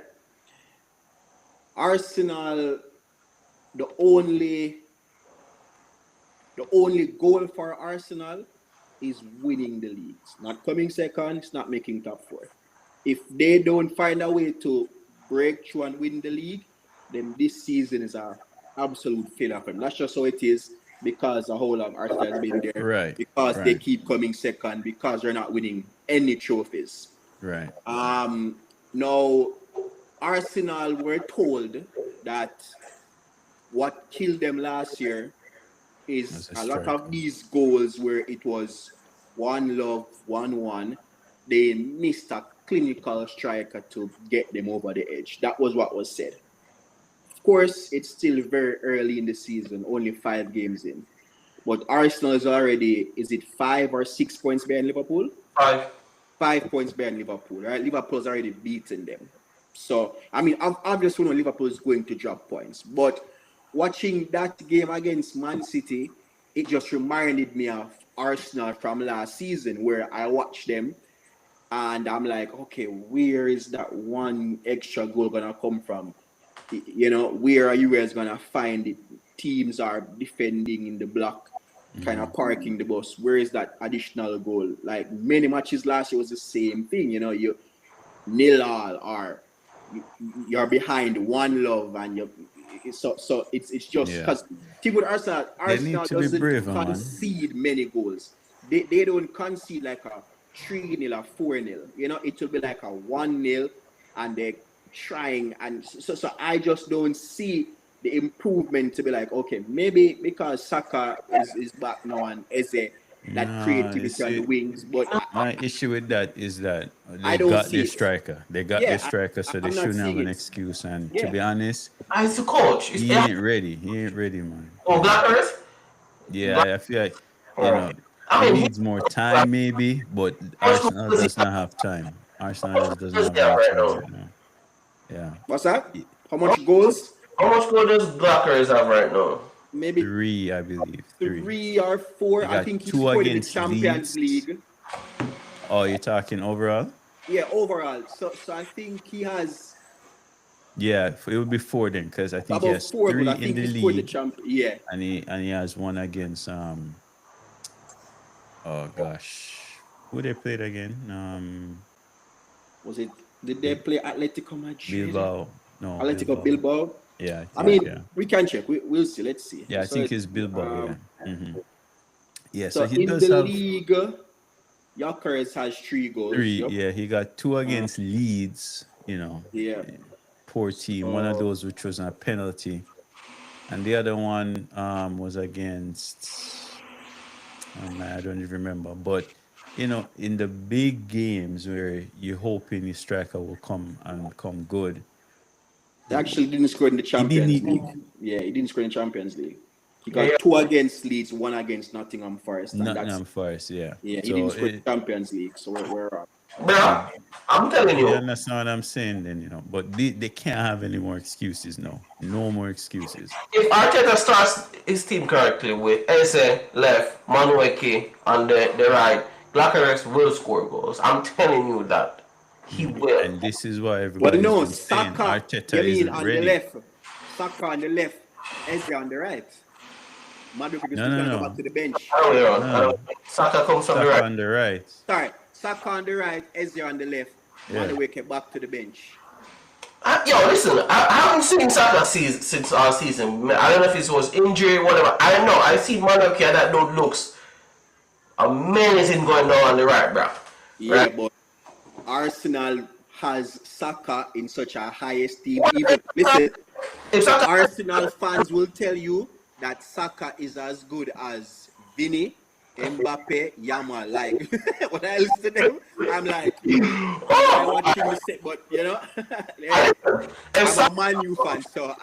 Arsenal, the only goal for Arsenal is winning the league. It's not coming second, it's not making top four. If they don't find a way to break through and win the league, then this season is a absolute failure for them. That's just how it is because the whole of Arsenal has been there. Right, Because they right. keep coming second, because they're not winning any trophies. Right. Now, Arsenal were told that what killed them last year is That's a a lot striker. of these goals where it was 1-1, 1-1. They missed a clinical striker to get them over the edge. That was what was said. Of course, it's still very early in the season, only 5 games in. But Arsenal is already, is it 5 or 6 points behind Liverpool? 5. 5 points behind Liverpool, right? Liverpool's already beaten them. So, I mean, obviously, we know Liverpool is going to drop points. But watching that game against Man City, it just reminded me of Arsenal from last season where I watched them and I'm like, okay, where is that one extra goal going to come from? You know, where are you guys going to find it? Teams are defending in the block, kind of parking the bus. Where is that additional goal? Like many matches last year was the same thing. You know, you 0-0 or you're behind 1-0 and you so it's just Yeah. because team with Arsenal They need to be doesn't braver, man. concede many goals. They don't concede like a 3-0 or 4-0. You know, it will be like a 1-0 and they're trying and so I just don't see the improvement to be like, okay, maybe because Saka is back now and Eze, that No, creativity you on the see, wings, but my issue with that is that I they don't got see their it. striker. They got Yeah, their striker, so they I'm not shouldn't have seeing an it. excuse. And Yeah. to be honest, As the coach, he ain't ready. He ain't ready, man. oh, Black Earth. Yeah, I feel like I he mean, needs more time, maybe, but Arsenal does not have time. Arsenal just doesn't have any right time now. right now. Yeah, What's that? How much goals? How much goal does Blackers have right now? Maybe 3, I believe. 3. 3 or 4. They I got think he 2 scored in the against Champions Leeds. League. Oh, you're talking overall? Yeah, overall. So I think he has Yeah, it would be 4 then, because I think he about has 4 goals. 3 I in think the he scored the league, champ. Yeah. and he has 1 against oh gosh, who they played again? Was it? Did they play Atletico Madrid? Bilbao. No, Atletico Bilbao. Yeah, I think, mean, we can check. We'll see. Let's see. yeah, I So think it's Bilbao. Yeah, So so he in does the have league, Yonkers has 3 goals. 3. Yup. Yeah, he got 2 against Leeds. Yeah. Poor team. One of those which was a penalty, and the other one was against. Oh man, I don't even remember. But in the big games where you're hoping your striker will come good, He actually didn't score in the Champions didn't- League. Yeah, he didn't score in Champions League. He got 2 against Leeds, 1 against Nottingham Forest. And Nottingham Forest. Yeah. yeah, he So didn't score in Champions League. So we're up. Bruh, I'm telling you you. understand what I'm saying? Then but they can't have any more excuses. No more excuses. If Arteta starts his team correctly with Eze left, Manueke on the right, Blackers will score goals. I'm telling you that. He will. And this is why Well, everybody's no, been saying Saka, Arteta you mean isn't on ready. the left. Saka on the left, Ezra on the right. Madueke is No, going to no, go back no. to the bench. I don't know. I No. don't know. Saka comes from the Saka right. on the right. Sorry, Saka on the right, Ezra on the left. Yeah. Madueke back to the bench. Yo, listen, I haven't seen Saka since our season. I don't know if it was injury, whatever. I don't know. I see Marc and that dude looks amazing going down on the right, bro. Yeah, Right? but Arsenal has Saka in such a high esteem. Even listen, If the Saka, Arsenal fans will tell you that Saka is as good as Vinny, Mbappe, Yamal. Like when I listen to them, I'm like, am I watching the set? But you know, hey, if I'm a Saka, Man U fan, so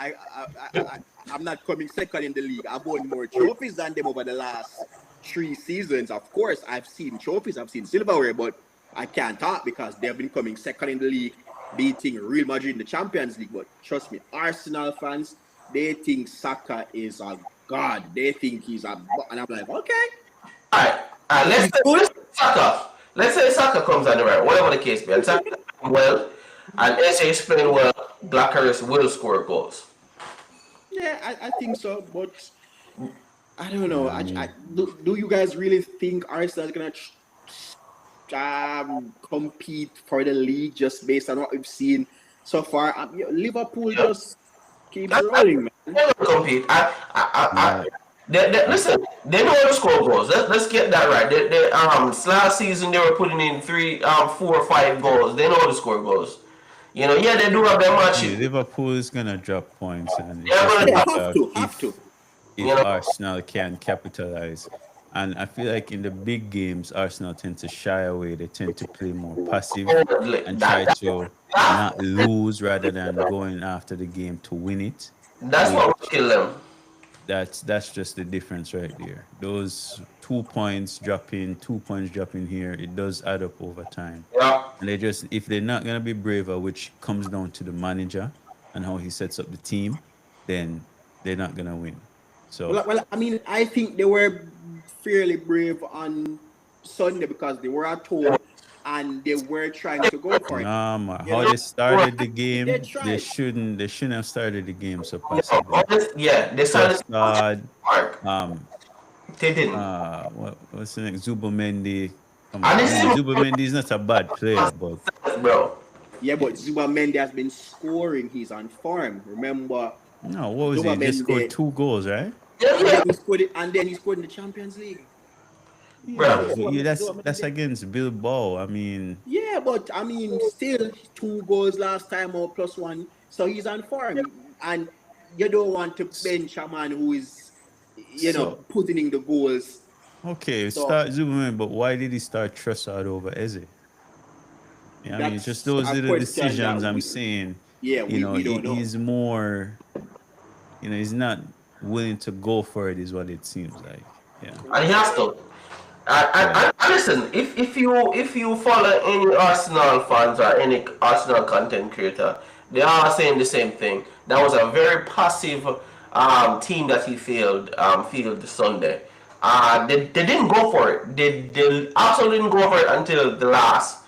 I'm not coming second in the league. I've won more trophies than them over the last 3 seasons. Of course, I've seen trophies, I've seen silverware, but I can't talk because they've been coming second in the league, beating Real Madrid in the Champions League. But trust me, Arsenal fans, they think Saka is a god. They think he's a, and I'm like, okay, alright, he's good. let's say Saka comes on the right, whatever the case be, and Saka playing well, and SA is playing well, Blackers will score goals. Yeah, I think so, but I don't know. Yeah, Do you guys really think Arsenal is gonna compete for the league just based on what we've seen so far? Liverpool Yeah. just keeps rolling, man. They will compete. yeah. Listen, they know how to score goals. Let's get that right. Last season they were putting in 4 or 5 goals. They know how to score goals. You know, yeah, they do have their Yeah, matches. Liverpool is gonna drop points, and it's They're just a gonna Yeah, drop. matter of have to. You if know, Arsenal can capitalize. And I feel like in the big games, Arsenal tend to shy away. They tend to play more passive and try to not lose rather than going after the game to win it. that's what will Which kill them. that's just the difference right there. Those 2 points dropping, 2 points dropping here, it does add up over time. Yeah. And they just, if they're not gonna be braver, which comes down to the manager and how he sets up the team, then they're not gonna win. So Well, I mean, I think they were fairly brave on Sunday because they were at home and they were trying to go for it. You how know, they started the they game, tried. they shouldn't have started the game so Yeah, passively. yeah, they started Trossard, Mark. um, They didn't. what's the next? Zubomendi. Come And on, I this mean, is Zubomendi is not a bad player, but bro. Yeah, but Zubamendi has been scoring. He's on form. Remember, no, what was he? He just scored Zubamendi, 2 goals, right? Yeah, and yeah, then he scored it, and then he scored in the Champions League. Yeah, bro. but yeah, that's Zubamendi. against Bilbao. I mean, Yeah, but I mean, still 2 goals last time or +1, so he's on form, and you don't want to bench a man who is, so putting in the goals. okay, So start Zubomendi, but why did he start Trossard over Eze? Yeah, I mean, it's just that's those a little question that decisions I'm saying. we don't know. He's more, he's not willing to go for it, is what it seems like. Yeah. And he has to. Yeah. And listen, if you follow any Arsenal fans or any Arsenal content creator, they are saying the same thing. That was a very passive team that he fielded Sunday. They didn't go for it. They absolutely didn't go for it until the last.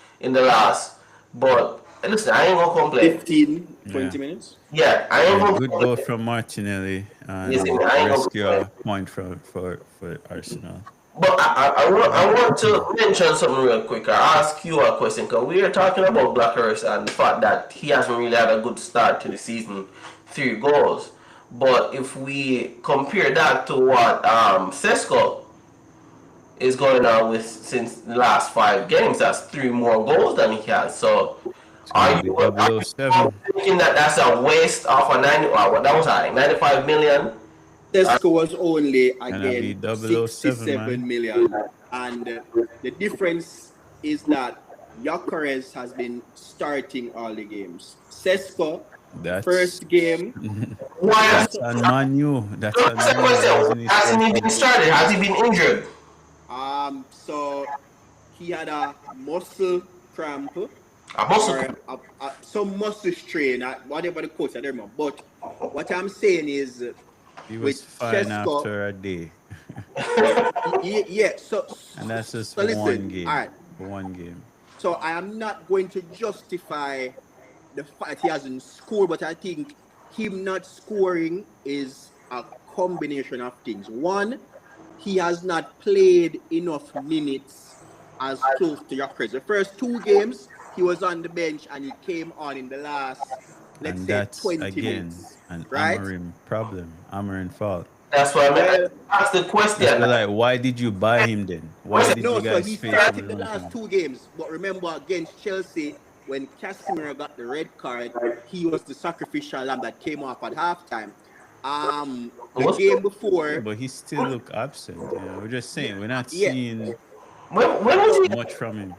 But listen, I ain't gonna complain. 15, Yeah. 20 minutes. Yeah, I ain't Yeah, gonna good complain. goal from Martinelli Yes, and I ain't gonna rescue complain. a point for Arsenal. But I want to mention something real quick. I ask you a question because we are talking about Blackhurst and the fact that he hasn't really had a good start to the season, 3 goals. But if we compare that to what Sesko is going on with since the last 5 games, that's 3 more goals than he has. So It's are gonna be you, double are O you seven. thinking that that's a waste of a 90? What that was like 95 million? Tesco was only Gonna be again 007, man. 67 million, and the difference is that Gyökeres has been starting all the games. Sesko, That's first game, Why? that's on Manu. That's on That's a Manu. That question. wasn't his Hasn't first he been game. started? Has he been injured? so he had a muscle cramp I must or some muscle strain, whatever the coach, I don't remember. But what I'm saying is, He with was fine Sesko, after a day, yeah. So and that's just so listen, one game. all right. One game. So I am not going to justify the fact he hasn't scored, but I think him not scoring is a combination of things. One, he has not played enough minutes as close to Gyökeres. The first two games, he was on the bench and he came on in the last, let's And say, that's 20 again minutes, an right? Amorim problem, Amorim fault. That's why I Well, asked the That's question. why, like, why did you buy him then? Why did no, you so guys he faithfully started the want last him? two games. But remember, against Chelsea, when Casemiro got the red card, he was the sacrificial lamb that came off at halftime. The What's game Yeah, before, but he still look absent. You know, we're just yeah, saying we're not yeah. seeing when was So, he? much from him.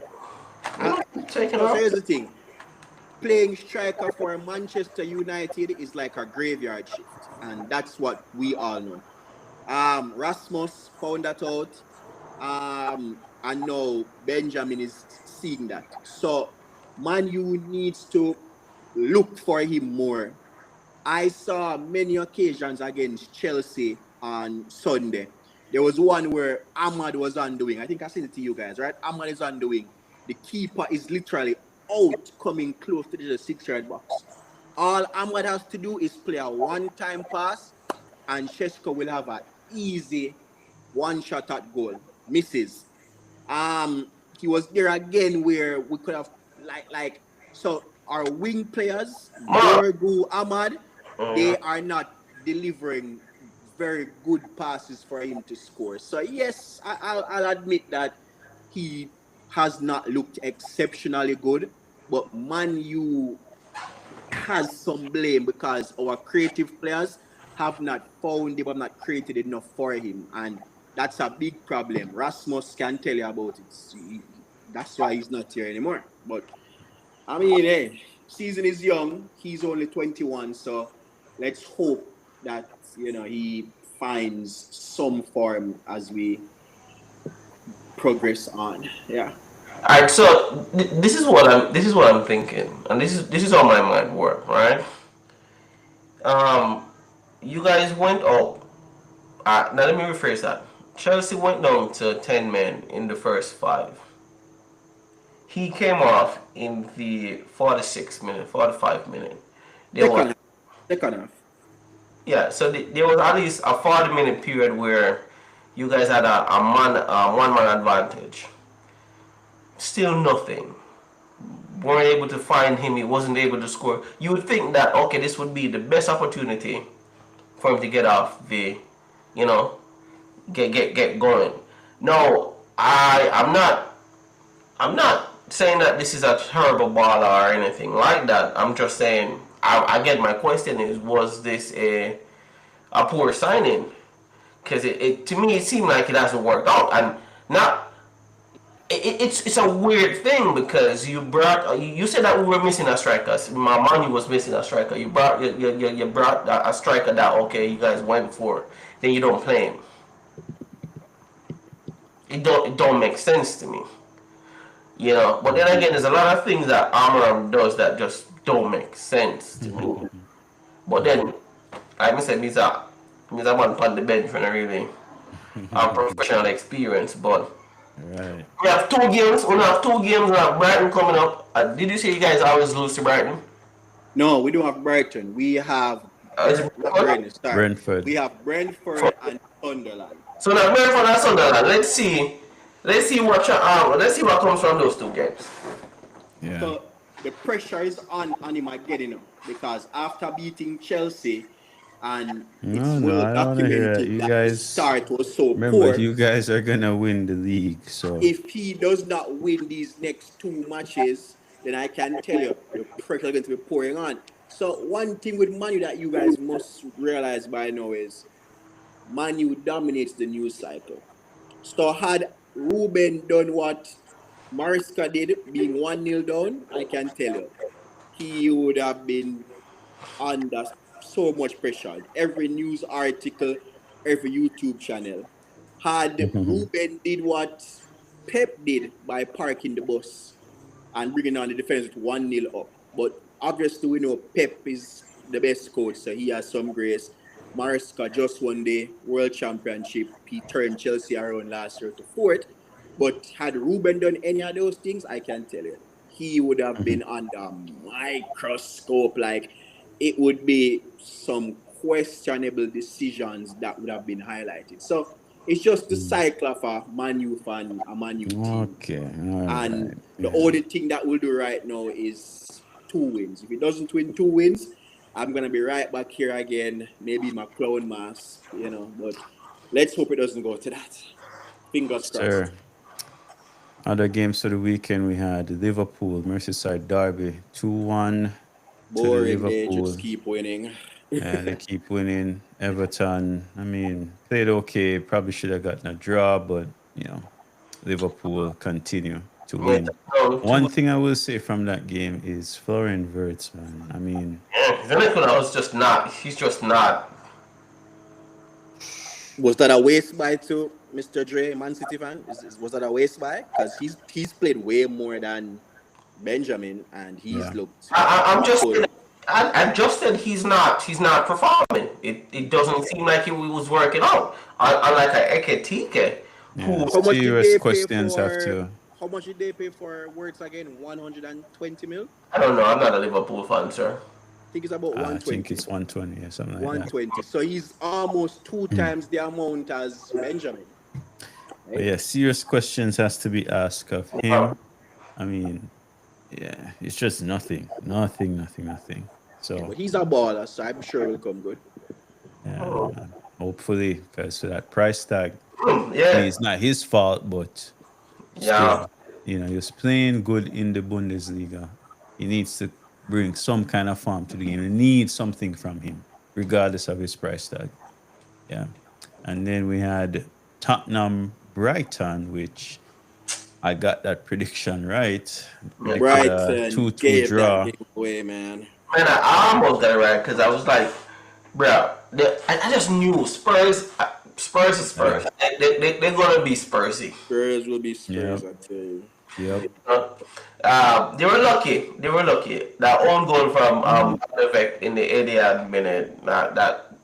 When uh, was he taken so off? here's the thing: playing striker for Manchester United is like a graveyard shift, and that's what we all know. Rasmus found that out, and now Benjamin is seeing that. So Man U needs to look for him more. I saw many occasions against Chelsea on Sunday. There was one where Ahmad was undoing. I think I sent it to you guys, right? Ahmad is undoing. The keeper is literally out coming close to the 6 yard box. All Ahmad has to do is play a one-time pass, and Shesko will have an easy one shot at goal. Misses. He was there again where we could have like so our wing players, Mark. Dorgu, Ahmad, Mm. they are not delivering very good passes for him to score. So yes, I'll admit that he has not looked exceptionally good, but Man U has some blame because our creative players have not found him, have not created enough for him, and that's a big problem. Rasmus can tell you about it. That's why he's not here anymore. But I mean, hey, season is young. He's only 21, so let's hope that he finds some form as we progress on. Yeah. All right, so this is what I'm thinking, and this is how my mind work, right? Um, you guys went up. Now let me rephrase that. Chelsea went down to 10 men in the first five. He came off in the 46 minute, 45 minute. There was Second half. Second half. yeah, so there was at least a 40 minute period where you guys had a one man advantage. Still nothing. Weren't able to find him. He wasn't able to score. You would think that okay, this would be the best opportunity for him to get off the, you know, get going. No, I'm not saying that this is a terrible baller or anything like that. I'm just saying again my question is, was this a poor signing? Because it to me it seemed like it hasn't worked out, and not it's a weird thing because you said that we were missing a striker. Manu was missing a striker. You brought a striker that okay you guys went for. Then you don't play him. It don't make sense to me. You know. But then again, there's a lot of things that Amorim does that just don't make sense to me. But then, like I said, means I want on the bench when I really have professional experience, but. Right. We have two games. We have two games. We have Brighton coming up. Did you say you guys always lose to Brighton? No, we don't have Brighton. We have Is it not Brentford? Brentford. Sorry, Brentford. we have Brentford and Sunderland. So now Brentford and Sunderland. Let's see. Let's see what comes from those two games. Yeah. So the pressure is on him again, because after beating Chelsea, and it's No, no, well I don't want to hear that. documented You that the guys, start was so remember, poor. you guys are gonna win the league. So If he does not win these next two matches, then I can tell you the pressure is going to be pouring on. So one thing with Manu that you guys must realize by now is Manu dominates the news cycle. So had Ruben done what Mariska did, being 1-0 down, I can tell you, he would have been under so much pressure. Every news article, every YouTube channel. Had Ruben did what Pep did by parking the bus and bringing on the defense with 1-0 up. But obviously, we know Pep is the best coach, so he has some grace. Mariska just won the World Championship. He turned Chelsea around last year to fourth. But had Ruben done any of those things, I can tell you, he would have been under microscope. Like, it would be some questionable decisions that would have been highlighted. So it's just the cycle of a Man U fan, a Man U team. Okay, all And right. the Yeah. only thing that we'll do right now is 2 wins. If it doesn't win 2 wins, I'm gonna be right back here again, maybe my clown mask, but let's hope it doesn't go to that. Fingers Sir. crossed. Other games for the weekend we had Liverpool, Merseyside Derby, 2-1 to the Boring, they just Liverpool. keep winning. Yeah, they keep winning. Everton, I mean, played okay. Probably should have gotten a draw, but Liverpool continue to Yeah, win. no, One thing I will say from that game is Florian Wirtz, man. I mean, Nicola just not. He's just not. Was that a waste by to Mr. Dre, Man City fan? Was that a waste by? Because he's played way more than Benjamin, and he's yeah, looked I'm just. good. I just said he's not. He's not performing. It doesn't seem like he was working out. Unlike a Eketike, yeah. who How much did Serious they pay questions have for? to. How much did they pay for Words again? 120 mil. I don't know. I'm not a Liverpool fan, sir. I think it's about I think 120. it's 120 or something like that. 120. So he's almost 2 times the amount as Benjamin. But yeah, serious questions has to be asked of him. I mean, yeah, it's just nothing, nothing, nothing, nothing. Yeah, So but he's a baller, so I'm sure it'll come good. yeah, hopefully, because for that price tag, I mean, Yeah, it's not his fault, but yeah. still, he was playing good in the Bundesliga. He needs to bring some kind of form to the game. He needs something from him, regardless of his price tag. Yeah. And then we had Tottenham Brighton, which I got that prediction right. Predicted a Brighton 2-2 gave that draw. game away, man. Man, I almost got it right because I was like, bro, I just knew Spurs. Spurs is Spurs. They're gonna be Spursy. Spurs will be Spurs, Yep. I tell you. Yep. They were lucky. They were lucky. That own goal from Effect in the 80th minute. That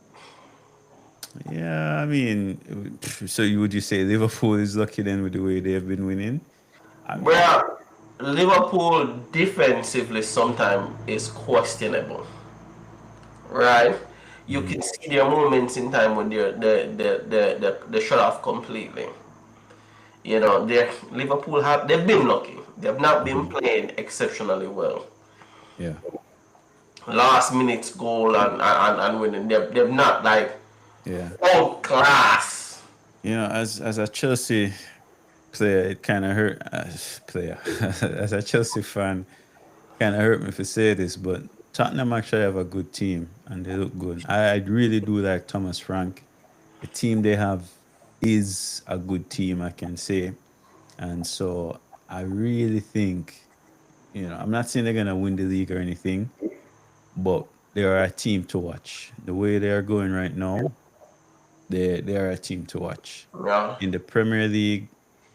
Yeah, I mean, so would you say Liverpool is lucky then with the way they have been winning? I mean, Bro, Liverpool defensively sometimes is questionable, right? You can see their moments in time when they shut off completely. They Liverpool they've been lucky. They've not been playing exceptionally well. yeah. Last minute goal and winning. They've not like Yeah. all class. As a Chelsea player, it kind of hurt. Player, as a Chelsea fan, kind of hurt me to say this, but Tottenham actually have a good team and they look good. I really do like Thomas Frank. The team they have is a good team, I can say, and so I really think, I'm not saying they're gonna win the league or anything, but they are a team to watch. The way they are going right now, they are a team to watch. Yeah. In the Premier League,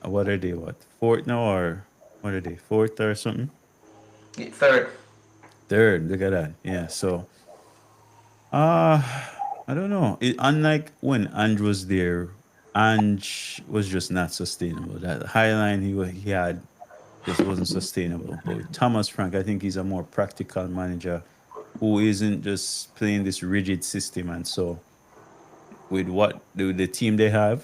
what are they? What, fourth now, or what are they? Fourth or something? Third. Third. Look at that. Yeah. So, I don't know. Unlike when Ange was there, Ange was just not sustainable. That high line he had just wasn't sustainable. But with Thomas Frank, I think he's a more practical manager who isn't just playing this rigid system. And so, with the team they have,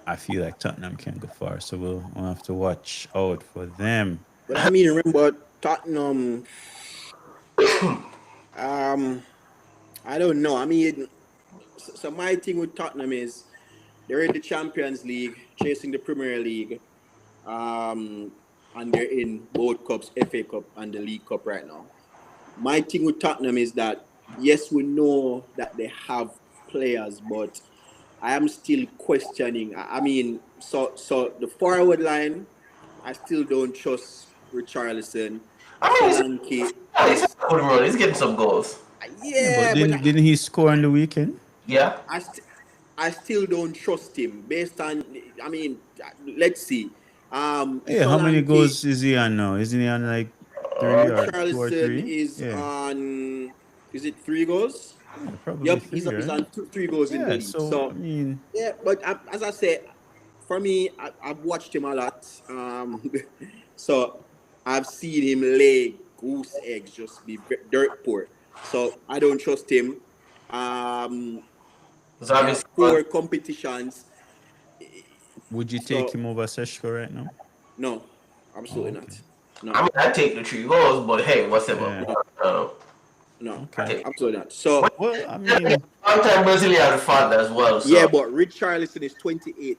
I feel like Tottenham can go far. So we'll have to watch out for them. But I mean, remember Tottenham. I don't know. I mean, so my thing with Tottenham is they're in the Champions League, chasing the Premier League, and they're in both cups, FA Cup and the League Cup right now. My thing with Tottenham is that yes, we know that they have players, but I am still questioning. I mean, so the forward line, I still don't trust Richarlison. I mean, Solanke, he's a good run. He's getting some goals. Yeah, but yeah, but didn't he score on the weekend? Yeah. I still don't trust him based on. I mean, let's see. Yeah, how many Solanke, goals is he on now? Isn't he on like 2 or 3? Richarlison is Yeah, on. Is it 3 goals? probably Yep, 3, he's right? on 3 goals in the Yeah, league. so I So mean, yeah, but as I say, for me, I've watched him a lot. So I've seen him lay goose eggs, just be dirt poor. So I don't trust him. So He has obviously, 4 competitions. Would you take So him over Seshko right now? no, Oh, absolutely not. okay. No, I mean, I take the 3 goals, but hey, whatever. Yeah. no, I Okay. take. absolutely not. So But Well, I then again, mean, sometimes Brazil has fun as well. yeah, So but Richarlison is 28,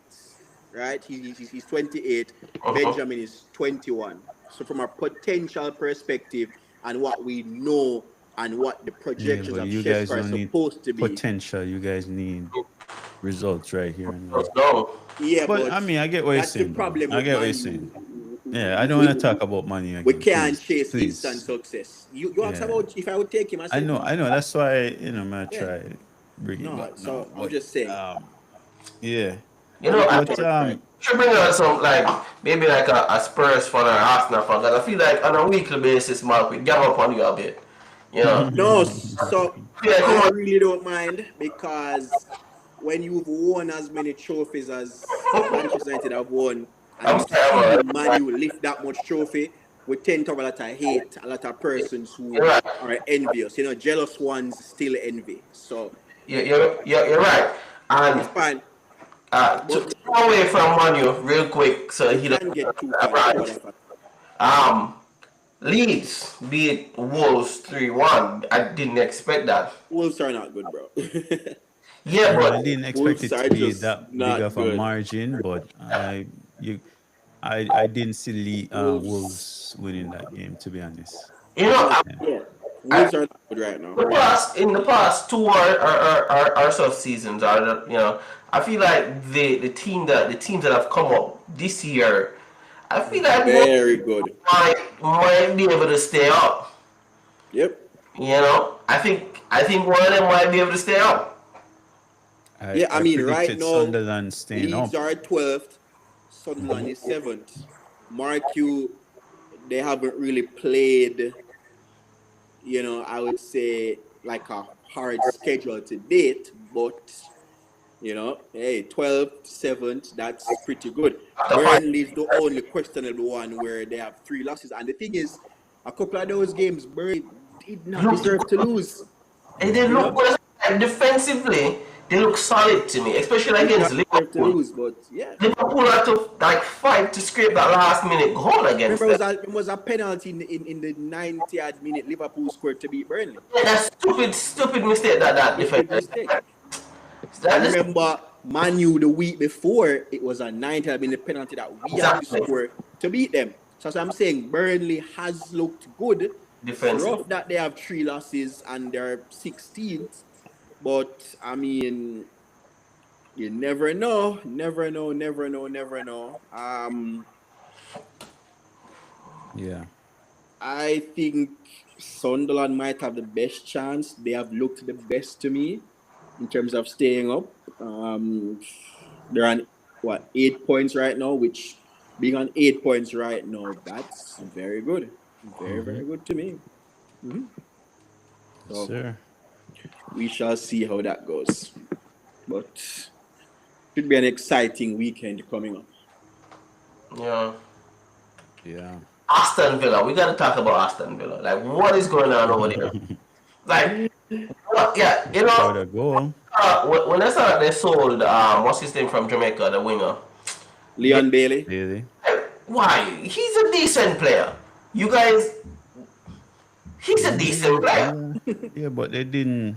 right? He's 28. uh-huh. Benjamin is 21. So from a potential perspective and what we know and what the yeah, projections but of you guys Sheshko are don't need supposed to be, potential. You guys need results right here and now. Let's go. yeah, But but I mean, I get what you're that's the saying, though. problem I with get what you're Man saying. U. Yeah, I don't want to talk about money We again, can't please, chase instant please. success. You asked Yeah, about if I would take him. I I said know, no. I know. That's why I'm gonna Yeah, try bring it no. back now. So I'm But just saying, yeah, You know, I but unfiltered, right? should bring on some like maybe like a Spurs fan or Arsenal fan because I feel like on a weekly basis, Mark, we give up on you a bit. You know, No, so I feel like you I want really don't mind because when you've won as many trophies as Manchester United have won, and I'm you sorry, see Man U lift that much trophy, we tend to have a lot of hate, a lot of persons you're who right. are envious. Jealous ones still envy. So You're right. it's And fine, to but go away from Manu real quick, so we he doesn't can get two right. other fans. Um, Leeds beat Wolves 3-1. I didn't expect that. Wolves are not good, bro. Yeah, no, I but didn't expect Wolves it to are be just that big not of a good. margin, but you, I didn't see Wolves, Wolves winning that game, to be honest. you know, no, Yeah. yeah, I, Wolves are not good right now. in the past two or so seasons, I feel like the teams that have come up this year, I feel like one Very good. might be able to stay up. Yep. I think one of them might be able to stay up. Yeah, I I mean, right predicted now, Sunderland staying Leeds up. are 12th, Sunderland is 7th. Mark, they haven't really played, I would say like a hard schedule to date, but, hey, 12th, 7th, that's pretty good. After five, Burnley is the only questionable one where they have 3 losses. And the thing is, a couple of those games, Burnley did not look deserve to lose, and they you look know? good. And defensively, they look solid to me, especially Did not against deserve to Liverpool. lose, but yeah. Liverpool had to like fight to scrape that last minute goal against Remember, them. it was a penalty in the 90th minute Liverpool scored to beat Burnley. Yeah, that stupid mistake that Stupid defender. mistake. That And is remember, Man U the week before, it was a 90th minute penalty that we had to exactly score to beat them. So as I'm saying, Burnley has looked good. It's defensive. rough that they have 3 losses and they're 16th. But, I mean, you never know. Never know, never know, never know. Yeah. I think Sunderland might have the best chance. They have looked the best to me in terms of staying up. They're on 8 points right now, which being on 8 points right now, that's very good. Very, very good to me. Yes, So sir. we shall see how that goes. But should be an exciting weekend coming up. Yeah. Yeah. Aston Villa. We gotta talk about Aston Villa. Like, what is going on over there? Like, what? Yeah, Without a goal. when I saw that they sold what's his name from Jamaica, the winger. Yeah, Leon Bailey. Really? why? He's a decent player. You guys, he's a decent player. Yeah, but they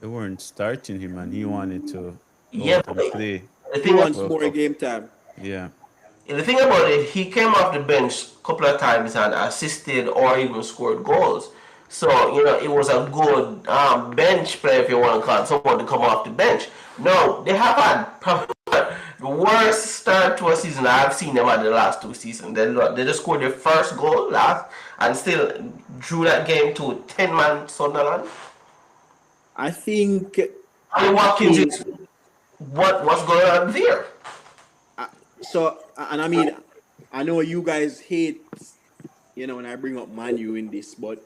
weren't starting him and he wanted to go Yeah, out but and play the He thing wants World more Cup. game time. Yeah. the thing about it, he came off the bench a couple of times and assisted or even scored goals. So, it was a good bench player, if you want to call it, someone to come off the bench. No, they have had probably the worst start to a season I've seen them at the last 2 seasons. They just scored their first goal last and still drew that game to 10-man Sunderland. I think Ali Watkins is what's going on there? so, and I mean, I know you guys hate, when I bring up Man U in this, but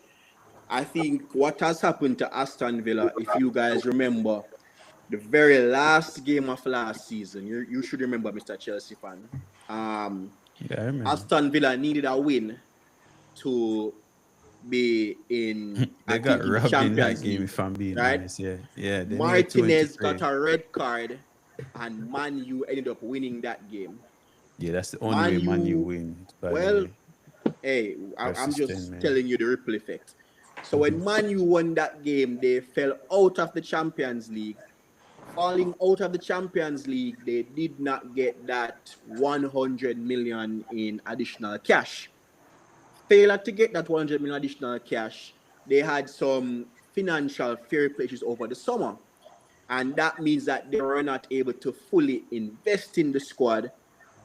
I think what has happened to Aston Villa, if you guys remember, the very last game of last season, you should remember, Mr. Chelsea fan. Yeah, I remember. Aston Villa needed a win to be in, I They got think, in the robbed in that Champions game, League, if I'm being right? honest. Yeah, yeah. They needed 20 Martinez play. got a red card, and Man U ended up winning that game. Yeah, that's the only Man way Man U U, wins, by the well, way, hey, I'm versus 10 just men. telling you the ripple effect. So when Man U won that game, they fell out of the Champions League. Falling out of the Champions League, they did not get that 100 million in additional cash. Failure to get that 100 million additional cash, they had some financial fair play issues over the summer. And that means that they were not able to fully invest in the squad.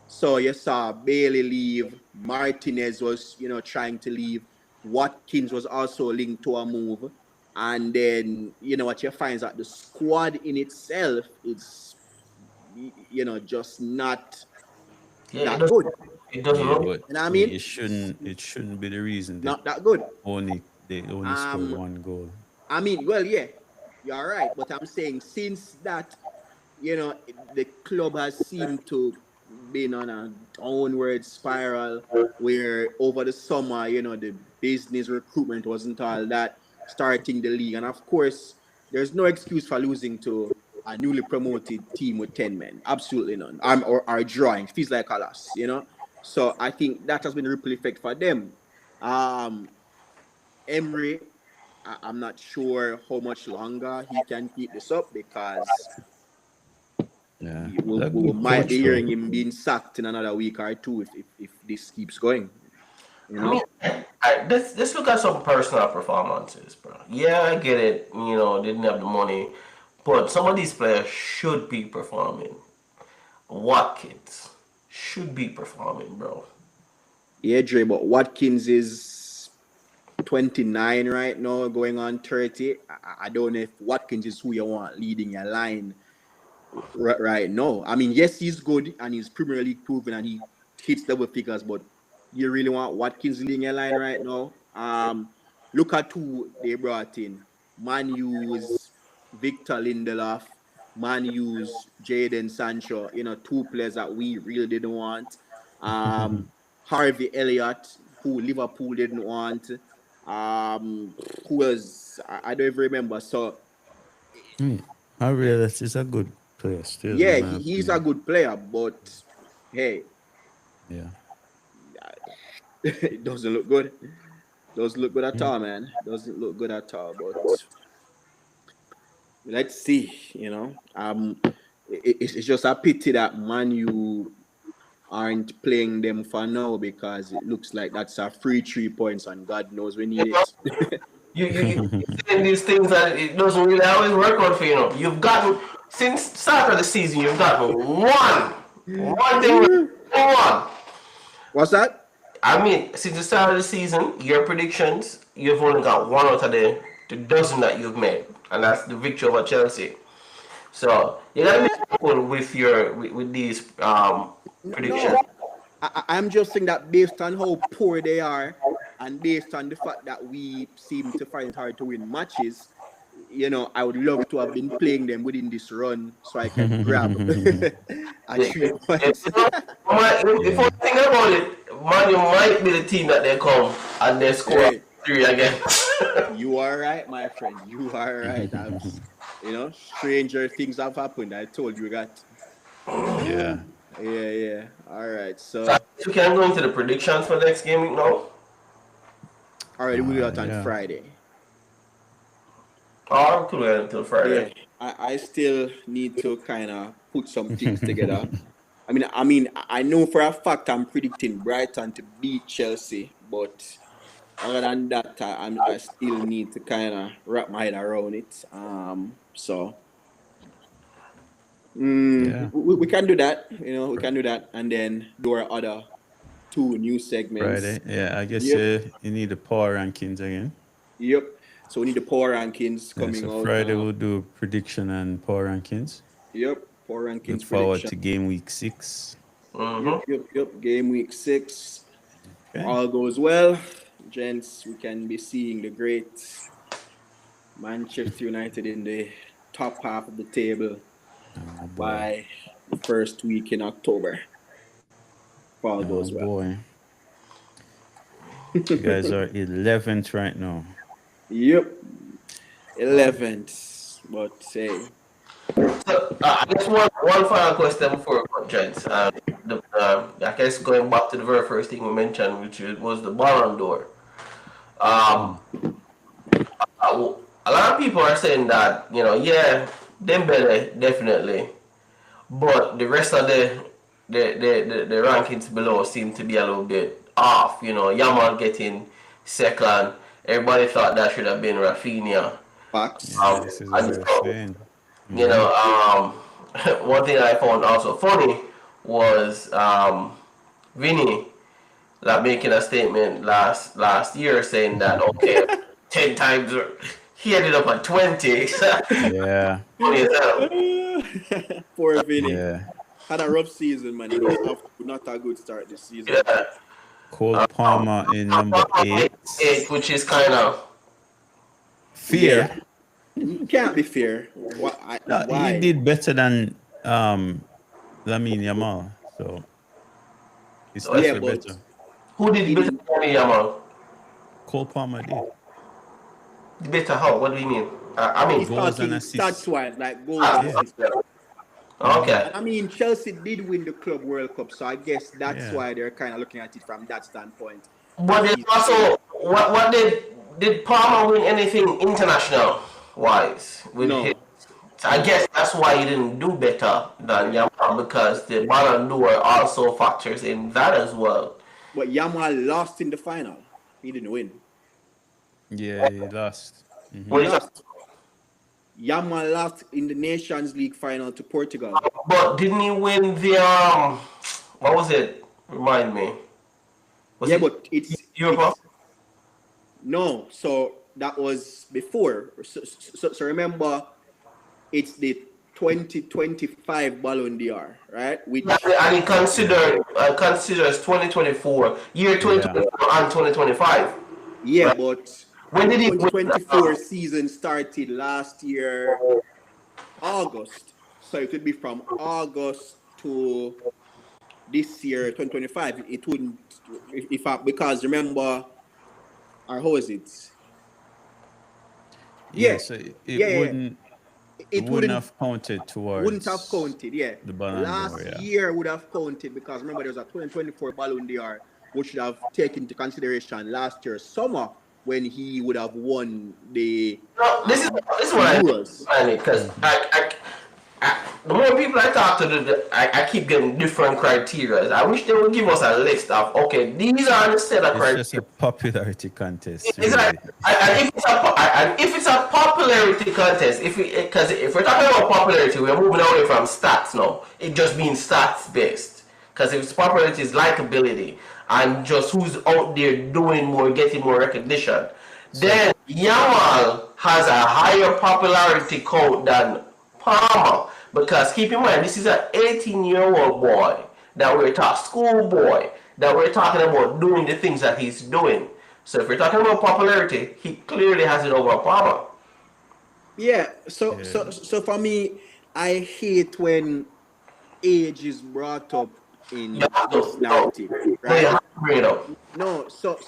So you saw Bailey leave, Martinez was, trying to leave. Watkins was also linked to a move. And then, what you find is that the squad in itself is, just not Yeah, that good. it doesn't Yeah, look. but You know what I yeah, mean? it shouldn't be the reason Not that good. they only scored Um, one goal. I mean, well, yeah, you're right. But I'm saying since that, the club has seemed to been on a downward spiral where over the summer, the business recruitment wasn't all that starting the league. And of course, there's no excuse for losing to a newly promoted team with 10 men. Absolutely none. Or drawing. Feels like a loss. So I think that has been a ripple effect for them. Um, Emery, I'm not sure how much longer he can keep this up because Yeah, that we good might be coach though. hearing him being sacked in another week or two if this keeps going. You I mean, know? let's look at some personal performances, bro. Yeah, I get it. They didn't have the money, but some of these players should be performing. Watkins should be performing, bro. Yeah, Dre, but Watkins is 29 right now, going on 30. I don't know if Watkins is who you want leading your line right now. I mean, yes, he's good and he's Premier League proven and he hits double figures, but you really want Watkins leading your line right now? Look at who they brought in. Man U's Victor Lindelof, Man U's Jaden Sancho, two players that we really didn't want. Um, Harvey Elliott, who Liverpool didn't want. Who was I don't even remember. So Hmm. I realize he's a good player still, yeah, in my he's a opinion. good player, but hey, Yeah. it doesn't look good. Doesn't look good at all, man. Doesn't look good at all. But let's see. It's just a pity that Man U aren't playing them for now because it looks like that's a free 3 points and God knows we You need know, it. you saying these things that it doesn't really always work out for you. You've gotten since start of the season. You've gotten one thing, one. What's that? I mean, since the start of the season, your predictions, you've only got one out of the dozen that you've made, and that's the victory over Chelsea. So you gotta be careful with with these predictions. No, I'm just saying that based on how poor they are and based on the fact that we seem to find it hard to win matches, I would love to have been playing them within this run so I can grab a Yeah, 3 points. if Yeah. I think about it, Man U might be the team that they come and they score Hey, three again. you are right, my friend. You are right. Stranger things have happened. I told you that. Yeah. Yeah, yeah. All right. So So, we can go into the predictions for next game week now. already we do that on Yeah. Friday. Or could wait until Yeah, Friday. I still need to kind of put some things together. I know for a fact I'm predicting Brighton to beat Chelsea, but other than that, I still need to kind of wrap my head around it. So Yeah. we can do that. We can do that, and then do our other two new segments. Friday. Yeah, I guess Yep, you need the power rankings again. yep. So we need the power rankings Yeah, coming so out. Friday we'll do prediction and power rankings. Yep, power Look rankings forward prediction. to game week 6. Yep, yep, yep. Game week 6. Okay. All goes well, gents. We can be seeing the great Manchester United in the top half of the table Oh boy. by the first week in October. If all Oh goes well. boy. You guys are 11th right now. Yep, 11th. But say, So I guess one final question before we cut, gents. I guess going back to the very first thing we mentioned, which was the Ballon d'Or. Um, a lot of people are saying that yeah, Dembele definitely, but the rest of the rankings below seem to be a little bit off. Yamal getting second. Everybody thought that should have been Rafinha. facts. Yeah, this is what And I was so, saying. you know, um, one thing I found also funny was Vinny like making a statement last year saying that okay, 10 times he ended up at 20. Yeah, Funny as hell. Poor Vinny. yeah. Had a rough season, man. He was off to not a good start this season. Yeah. Cole Palmer in number 8. Eight, which is kind of Yeah, Fear. can't be fair. No, he Why? did better than Lamine Yamal. So it's so Yeah, definitely but better. who did better in than Yamal? Cole Palmer did. Better how? What do you mean? I mean, he's Goals and talking assists. stats wise, like goals and ah, Yeah. assists. okay. And I mean, Chelsea did win the Club World Cup, so I guess that's Yeah. why they're kind of looking at it from that standpoint. But That then he's also, what did Palmer win anything international wise with his? no, So I no. guess that's why he didn't do better than Yamal because the Ballon d'Or also factors in that as well. But Yamal lost in the final. He didn't win. Yeah, he lost. He What is that? lost. Yamal lost in the Nations League final to Portugal. But didn't he win the what was it? Remind me. Was Yeah, it but it's Europa? no. So that was before. So remember, it's the 2025 Ballon d'Or, right? Yeah, Which and he considers 2024, year Yeah. 2024 and 2025. yeah, Right? but When the did he win? 2024 season started last year August, so it would be from August to this year 2025. It wouldn't if I, because remember, or how is it? Yeah, Yeah, so it yeah, yeah. it It wouldn't wouldn't have counted wouldn't have towards counted. Yeah, the Ballon d'Or, last yeah. year would have counted because remember there was a 2024 Ballon d'Or which should have taken into consideration last year summer when he would have won No, this is the what I Euros. think because the more people I talk to, I keep getting different criteria. I wish they would give us a list of okay, these are the set of It's just a criteria. popularity contest, It's like, really. and if it's a popularity contest, because if we're talking about popularity, we're moving away from stats now. It just being stats based. Because if it's popularity, it's likability and just who's out there doing more, getting more recognition. So Then Yamal has a higher popularity count than Palmer. Because keep in mind, this is an 18-year-old boy that we're talking, school boy, that we're talking about doing the things that he's doing. So if we're talking about popularity, he clearly has it over Palmer. Yeah, so yeah, so so for me, I hate when age is brought up You in have this to, no, narrative, no, you right? have to bring it up. No, so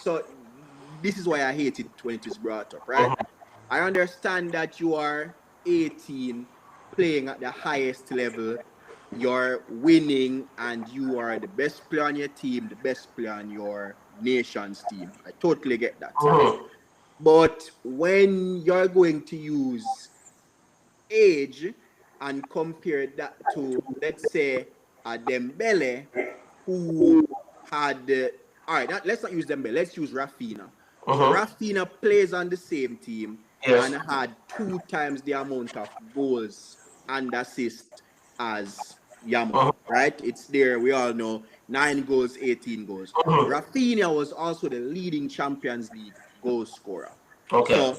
this is why I hate it when it is brought up, right? Mhm. I understand that you are 18 playing at the highest level, you're winning, and you are the best player on your team, the best player on your nation's team. I totally get that. Mhm. But when you're going to use age and compare that to, let's say, a Dembele who had, all right, let's not use Dembele, let's use Rafinha. So Mhm. Rafinha plays on the same team Yes. and had 2 times the amount of goals and assists as Mhm. Yamal, right? It's there, we all know, 9 goals, 18 goals. Mhm. Rafinha was also the leading Champions League goal scorer. Okay. So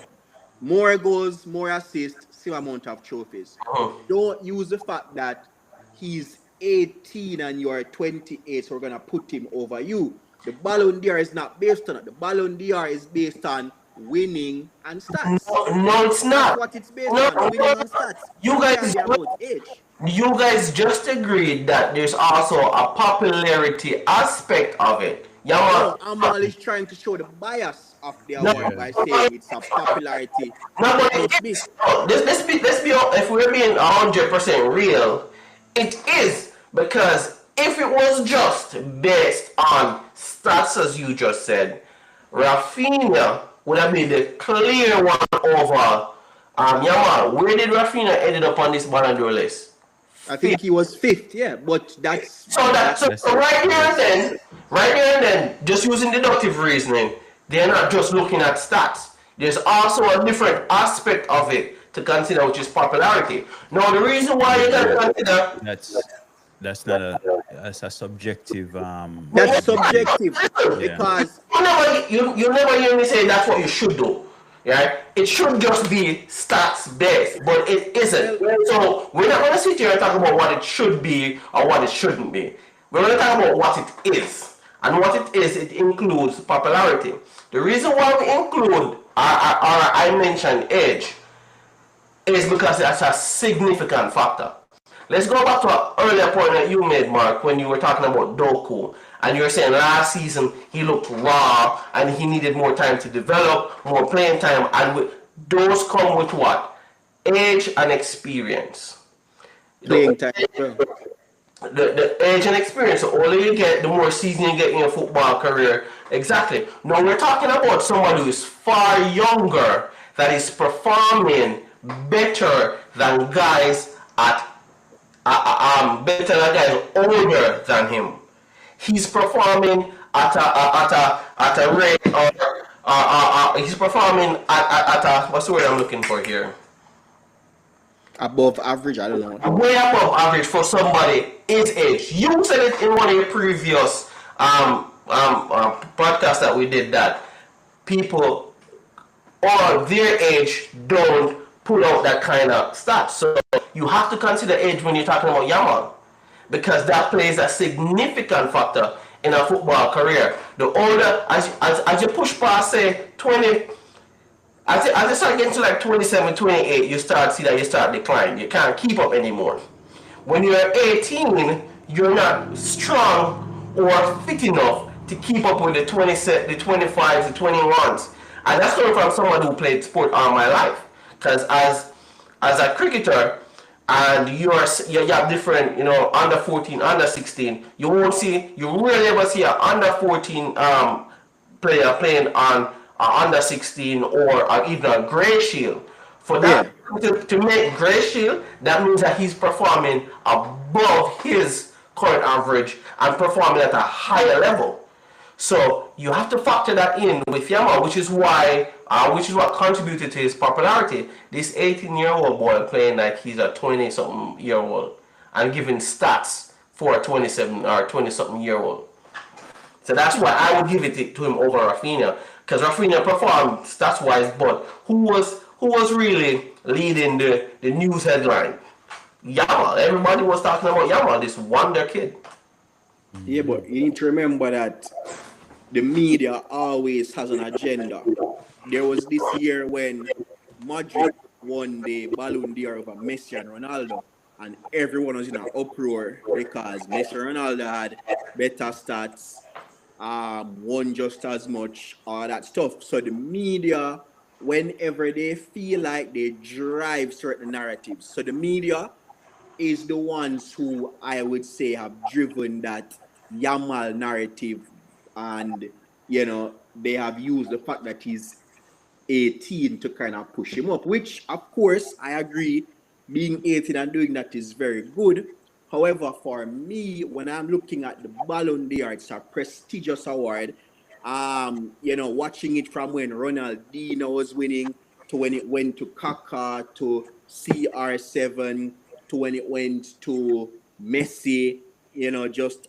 more goals, more assists, same amount of trophies. Mhm. Don't use the fact that he's 18 and you're 28, so we're gonna put him over you. The Ballon d'Or is not based on it. The Ballon d'Or is based on winning and stats. No, no, it's That's not. what it's based No, on, winning no. and stats. You It can't guys, be about age. you guys just agreed that there's also a popularity aspect of it. Yeah, Omall is trying to show the bias of the man. award Yeah. by saying it's a popularity. No, It but must be. let's be if we're being 100% real, it is because if it was just based on stats as you just said, Rafinha would have been the clear one over Yamal. Where did Rafinha ended up on this Ballon d'Or list? I think he was fifth, yeah. But that's So that so, that's That's so right there and yes. then, right there and then, just using deductive reasoning, they're not just looking at stats. There's also a different aspect of it to consider, which is popularity. Now, the reason why you Yeah. can consider, That's not a that's a subjective well, that's subjective. subjective listen, Yeah. because you never hear me say that's what you should do. Right? It should just be stats based, but it isn't. well, So we're not going to sit here and talk about what it should be or what it shouldn't be. We're going to talk about what it is. And what it is, it includes popularity. The reason why we include, or I mentioned age, is because that's a significant factor. Let's go back to an earlier point that you made, Mark, when you were talking about Doku. And you were saying last season he looked raw and he needed more time to develop, more playing time. And those come with what? Age and experience. The, playing time as well. the age and experience, the older you get, the more season you get in your football career. Exactly. Now we're talking about someone who is far younger, that is performing better than guys at better than guys older than him. He's performing at a rate of he's performing at a what's the word I'm looking for here? Above average, I don't know. Way above average for somebody his age. You said it in one of your previous podcasts that we did that people or their age don't put out that kind of stats. So you have to consider age when you're talking about Yamal because that plays a significant factor in a football career. The older, as you push past, say, 20, as you start getting to like 27, 28, you start see that you start declining. You can't keep up anymore. When you're 18, you're not strong or fit enough to keep up with the 20, the 25s, the 21s. And that's coming from someone who played sport all my life. Because as a cricketer, and you have different, under 14, under 16, you rarely ever see an under 14 player playing on under 16 or even a grey shield. For that Yeah. to make grey shield, that means that he's performing above his current average and performing at a higher level. So you have to factor that in with Yamal, which is what contributed to his popularity. This 18-year-old boy playing like he's a 20-something-year-old and giving stats for a 27 or 20-something-year-old. So that's why I would give it to him over Rafinha, because Rafinha performed stats-wise, but who was really leading the news headline? Yamal. Everybody was talking about Yamal, this wonder kid. Yeah, but you need to remember that the media always has an agenda. There was this year when Madrid won the Ballon d'Or over Messi and Ronaldo, and everyone was in an uproar because Messi and Ronaldo had better stats, won just as much, all that stuff. So the media, whenever they feel like they drive certain narratives, so the media is the ones who I would say have driven that Yamal narrative, and they have used the fact that he's 18 to kind of push him up, which of course I agree, being 18 and doing that is very good. However, for me, when I'm looking at the Ballon d'Or, it's a prestigious award. Watching it from when Ronaldinho was winning to when it went to Kaká to CR7 to when it went to Messi, just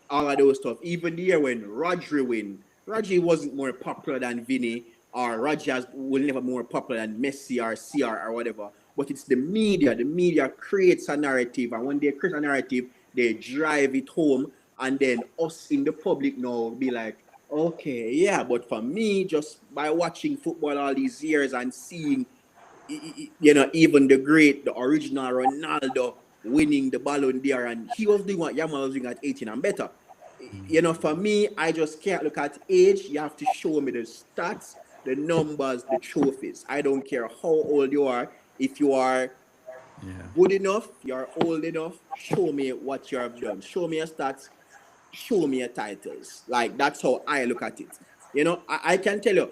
all of those stuff. Even the year when Rodri win, Rodri wasn't more popular than Vinny, or Rodri will never more popular than Messi or CR or whatever. But it's the media. The media creates a narrative, and when they create a narrative, they drive it home, and then us in the public now be like, okay, yeah. But for me, just by watching football all these years and seeing, even the original Ronaldo winning the Ballon d'Or, and he was doing what Yamal was doing at 18 and better. For me, I just can't look at age. You have to show me the stats, the numbers, the trophies. I don't care how old you are. If you are Yeah. good enough, you're old enough, show me what you have done. Show me your stats, show me your titles. Like that's how I look at it. I can tell you,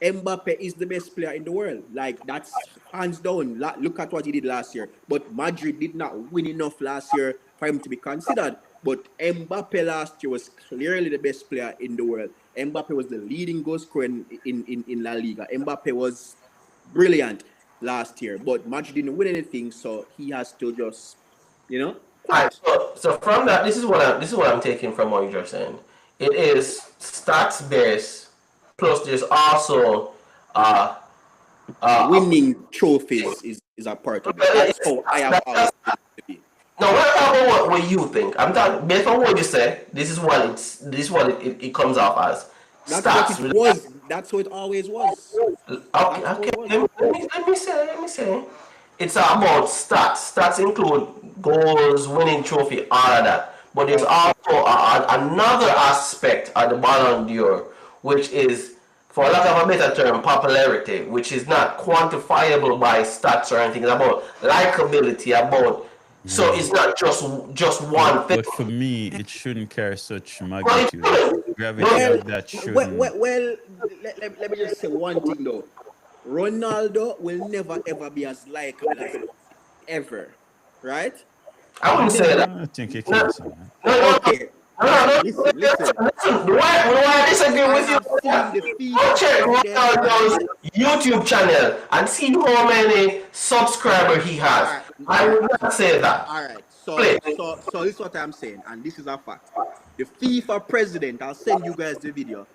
Mbappe is the best player in the world. Like that's hands down. Look at what he did last year. But Madrid did not win enough last year for him to be considered. But Mbappe last year was clearly the best player in the world. Mbappe was the leading goal scorer in La Liga. Mbappe was brilliant last year, but Madrid didn't win anything, so he has to just, Alright, quit. so from that, this is what I'm taking from what you just saying. It is stats based, plus there's also uh uh Winning trophies is a part of it. That's how I have always been to be. no, we're not talking about what you think. I'm talking based on what you say. This is what it comes off as That's what stats. it was. That's how it always was. Okay, That's how okay. it was. Let me say. It's about stats. Stats include goals, winning trophy, all of that. But there's Right. also another aspect of the Ballon d'Or, which is, for lack of a better term, popularity, which is not quantifiable by stats or anything. It's about likability, about so Yeah. it's not just But one thing. for me, it shouldn't carry such But it magnitude. Like shouldn't. No, gravity Well, of that well, shouldn't. well, well let me just say one thing though. Ronaldo will never ever be as likable as Messi, ever. Right? I wouldn't say that. I think you No, can say that. no, no, no. Okay. No, All no, right. no, Listen. listen. Why I disagree I with you? have seen the Go FIFA check president and Ronaldo's YouTube channel and see how many subscribers he has. all I right, would not say that. all right. Please. So this is what I'm saying, and this is a fact. The FIFA president, I'll send you guys the video.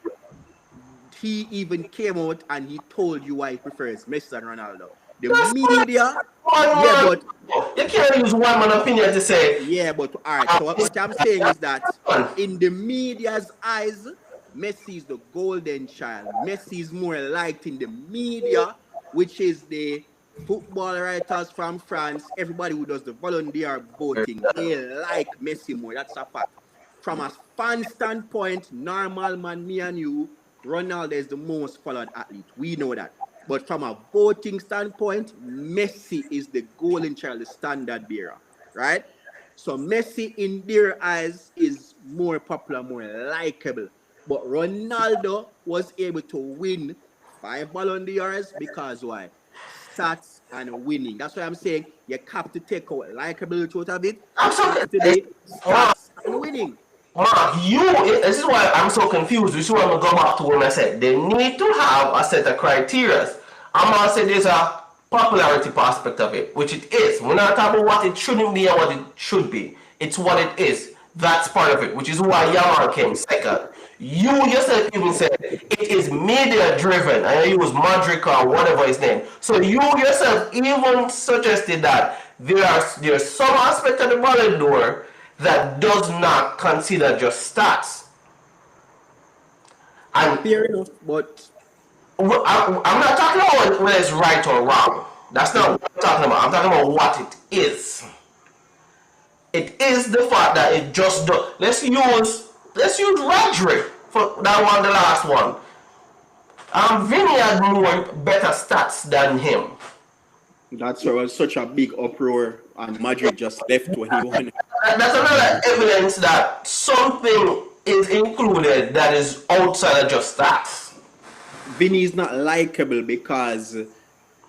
He even came out and he told you why he prefers Messi and Ronaldo. The That's one media, yeah, man. but You can't use one man opinion to say, all right. So what I'm saying is that one. in the media's eyes, Messi is the golden child. Messi is more liked in the media, which is the football writers from France. Everybody who does the volunteer voting, they like Messi more. That's a fact. From a fan standpoint, normal man, me and you, Ronaldo is the most followed athlete. We know that. But from a voting standpoint, Messi is the golden child, the standard bearer, right? So Messi, in their eyes, is more popular, more likable. But Ronaldo was able to win 5 Ballon d'Ors because why? Stats and winning. That's why I'm saying you have to take out likability out of it. I'm It so has to be stats and winning. Mark, this is why I'm so confused. This is why I'm gonna go back to what I said. They need to have a set of criteria. I'm gonna say there's a popularity aspect of it, which it is. We're not talking about what it shouldn't be and what it should be. It's what it is. That's part of it, which is why Yamar came second. You yourself even said it is media driven. I know you was Modric or whatever his name. So you yourself even suggested that there's some aspect of the Ballon d'Or that does not consider just stats. And Fair enough, but I'm not talking about whether it's right or wrong. That's not what I'm talking about. I'm talking about what it is. It is the fact that it just does. Let's use Rodri for that one, the last one. Vinny had more better stats than him. that's why it was such a big uproar, and Madrid just left when he won. That's another evidence that something is included that is outside of just stats. Vinny is not likable because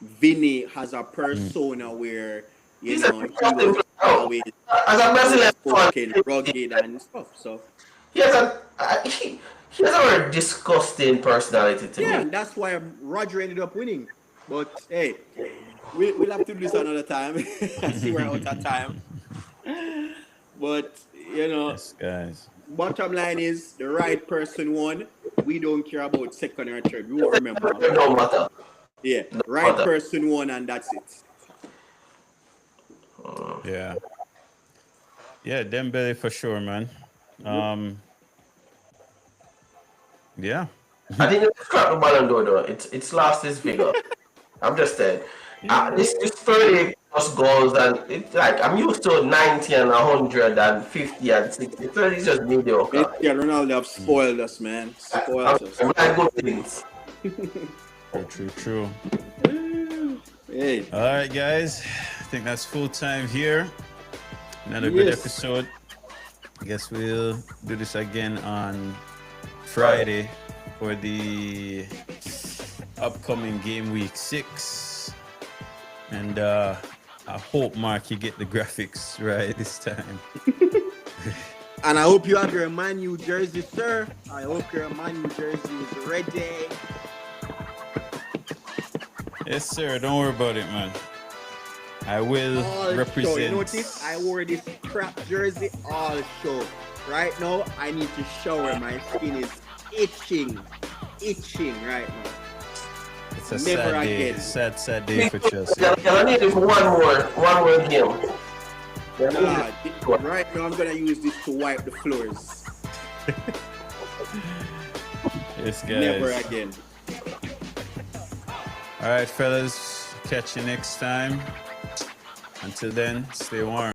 Vinny has a persona where He's a he was always as a Brazilian fan, outspoken, rugged, and stuff. So he has he has a very disgusting personality to yeah, me. and that's why Roger ended up winning. But hey, we'll have to do this another time. I see we're out of time. But Yes, guys. bottom line is the right person won. We don't care about second or third. We won't remember. It don't matter. Yeah, No right matter. person won, and that's it. Yeah. Yeah, Dembele for sure, man. Yeah. I think it's crap the Ballon d'Or though. It's lost its vigor. I'm just saying. This 30 just goals, and it's like I'm used to 90 and 100 and 50 and 60. So it's just mediocre. Messi and Ronaldo have spoiled us, man. Spoiled us. I'm like good things. True. Hey, All right, guys. I think that's full time here. Another good Yes. episode. I guess we'll do this again on Friday for the upcoming game week 6. And I hope, Mark, you get the graphics right this time. and I hope you have your Man U jersey, sir. I hope your Man U jersey is ready. Yes, sir. Don't worry about it, man. I will All represent. show. You notice I wore this crap jersey all show. Right now, I need to shower. My skin is itching right now. It's a Never sad day. again. Sad day for Chelsea. I need it for one more game. Nah, right now I'm gonna use this to wipe the floors. Yes, guys. Never again. All right, fellas. Catch you next time. Until then, stay warm.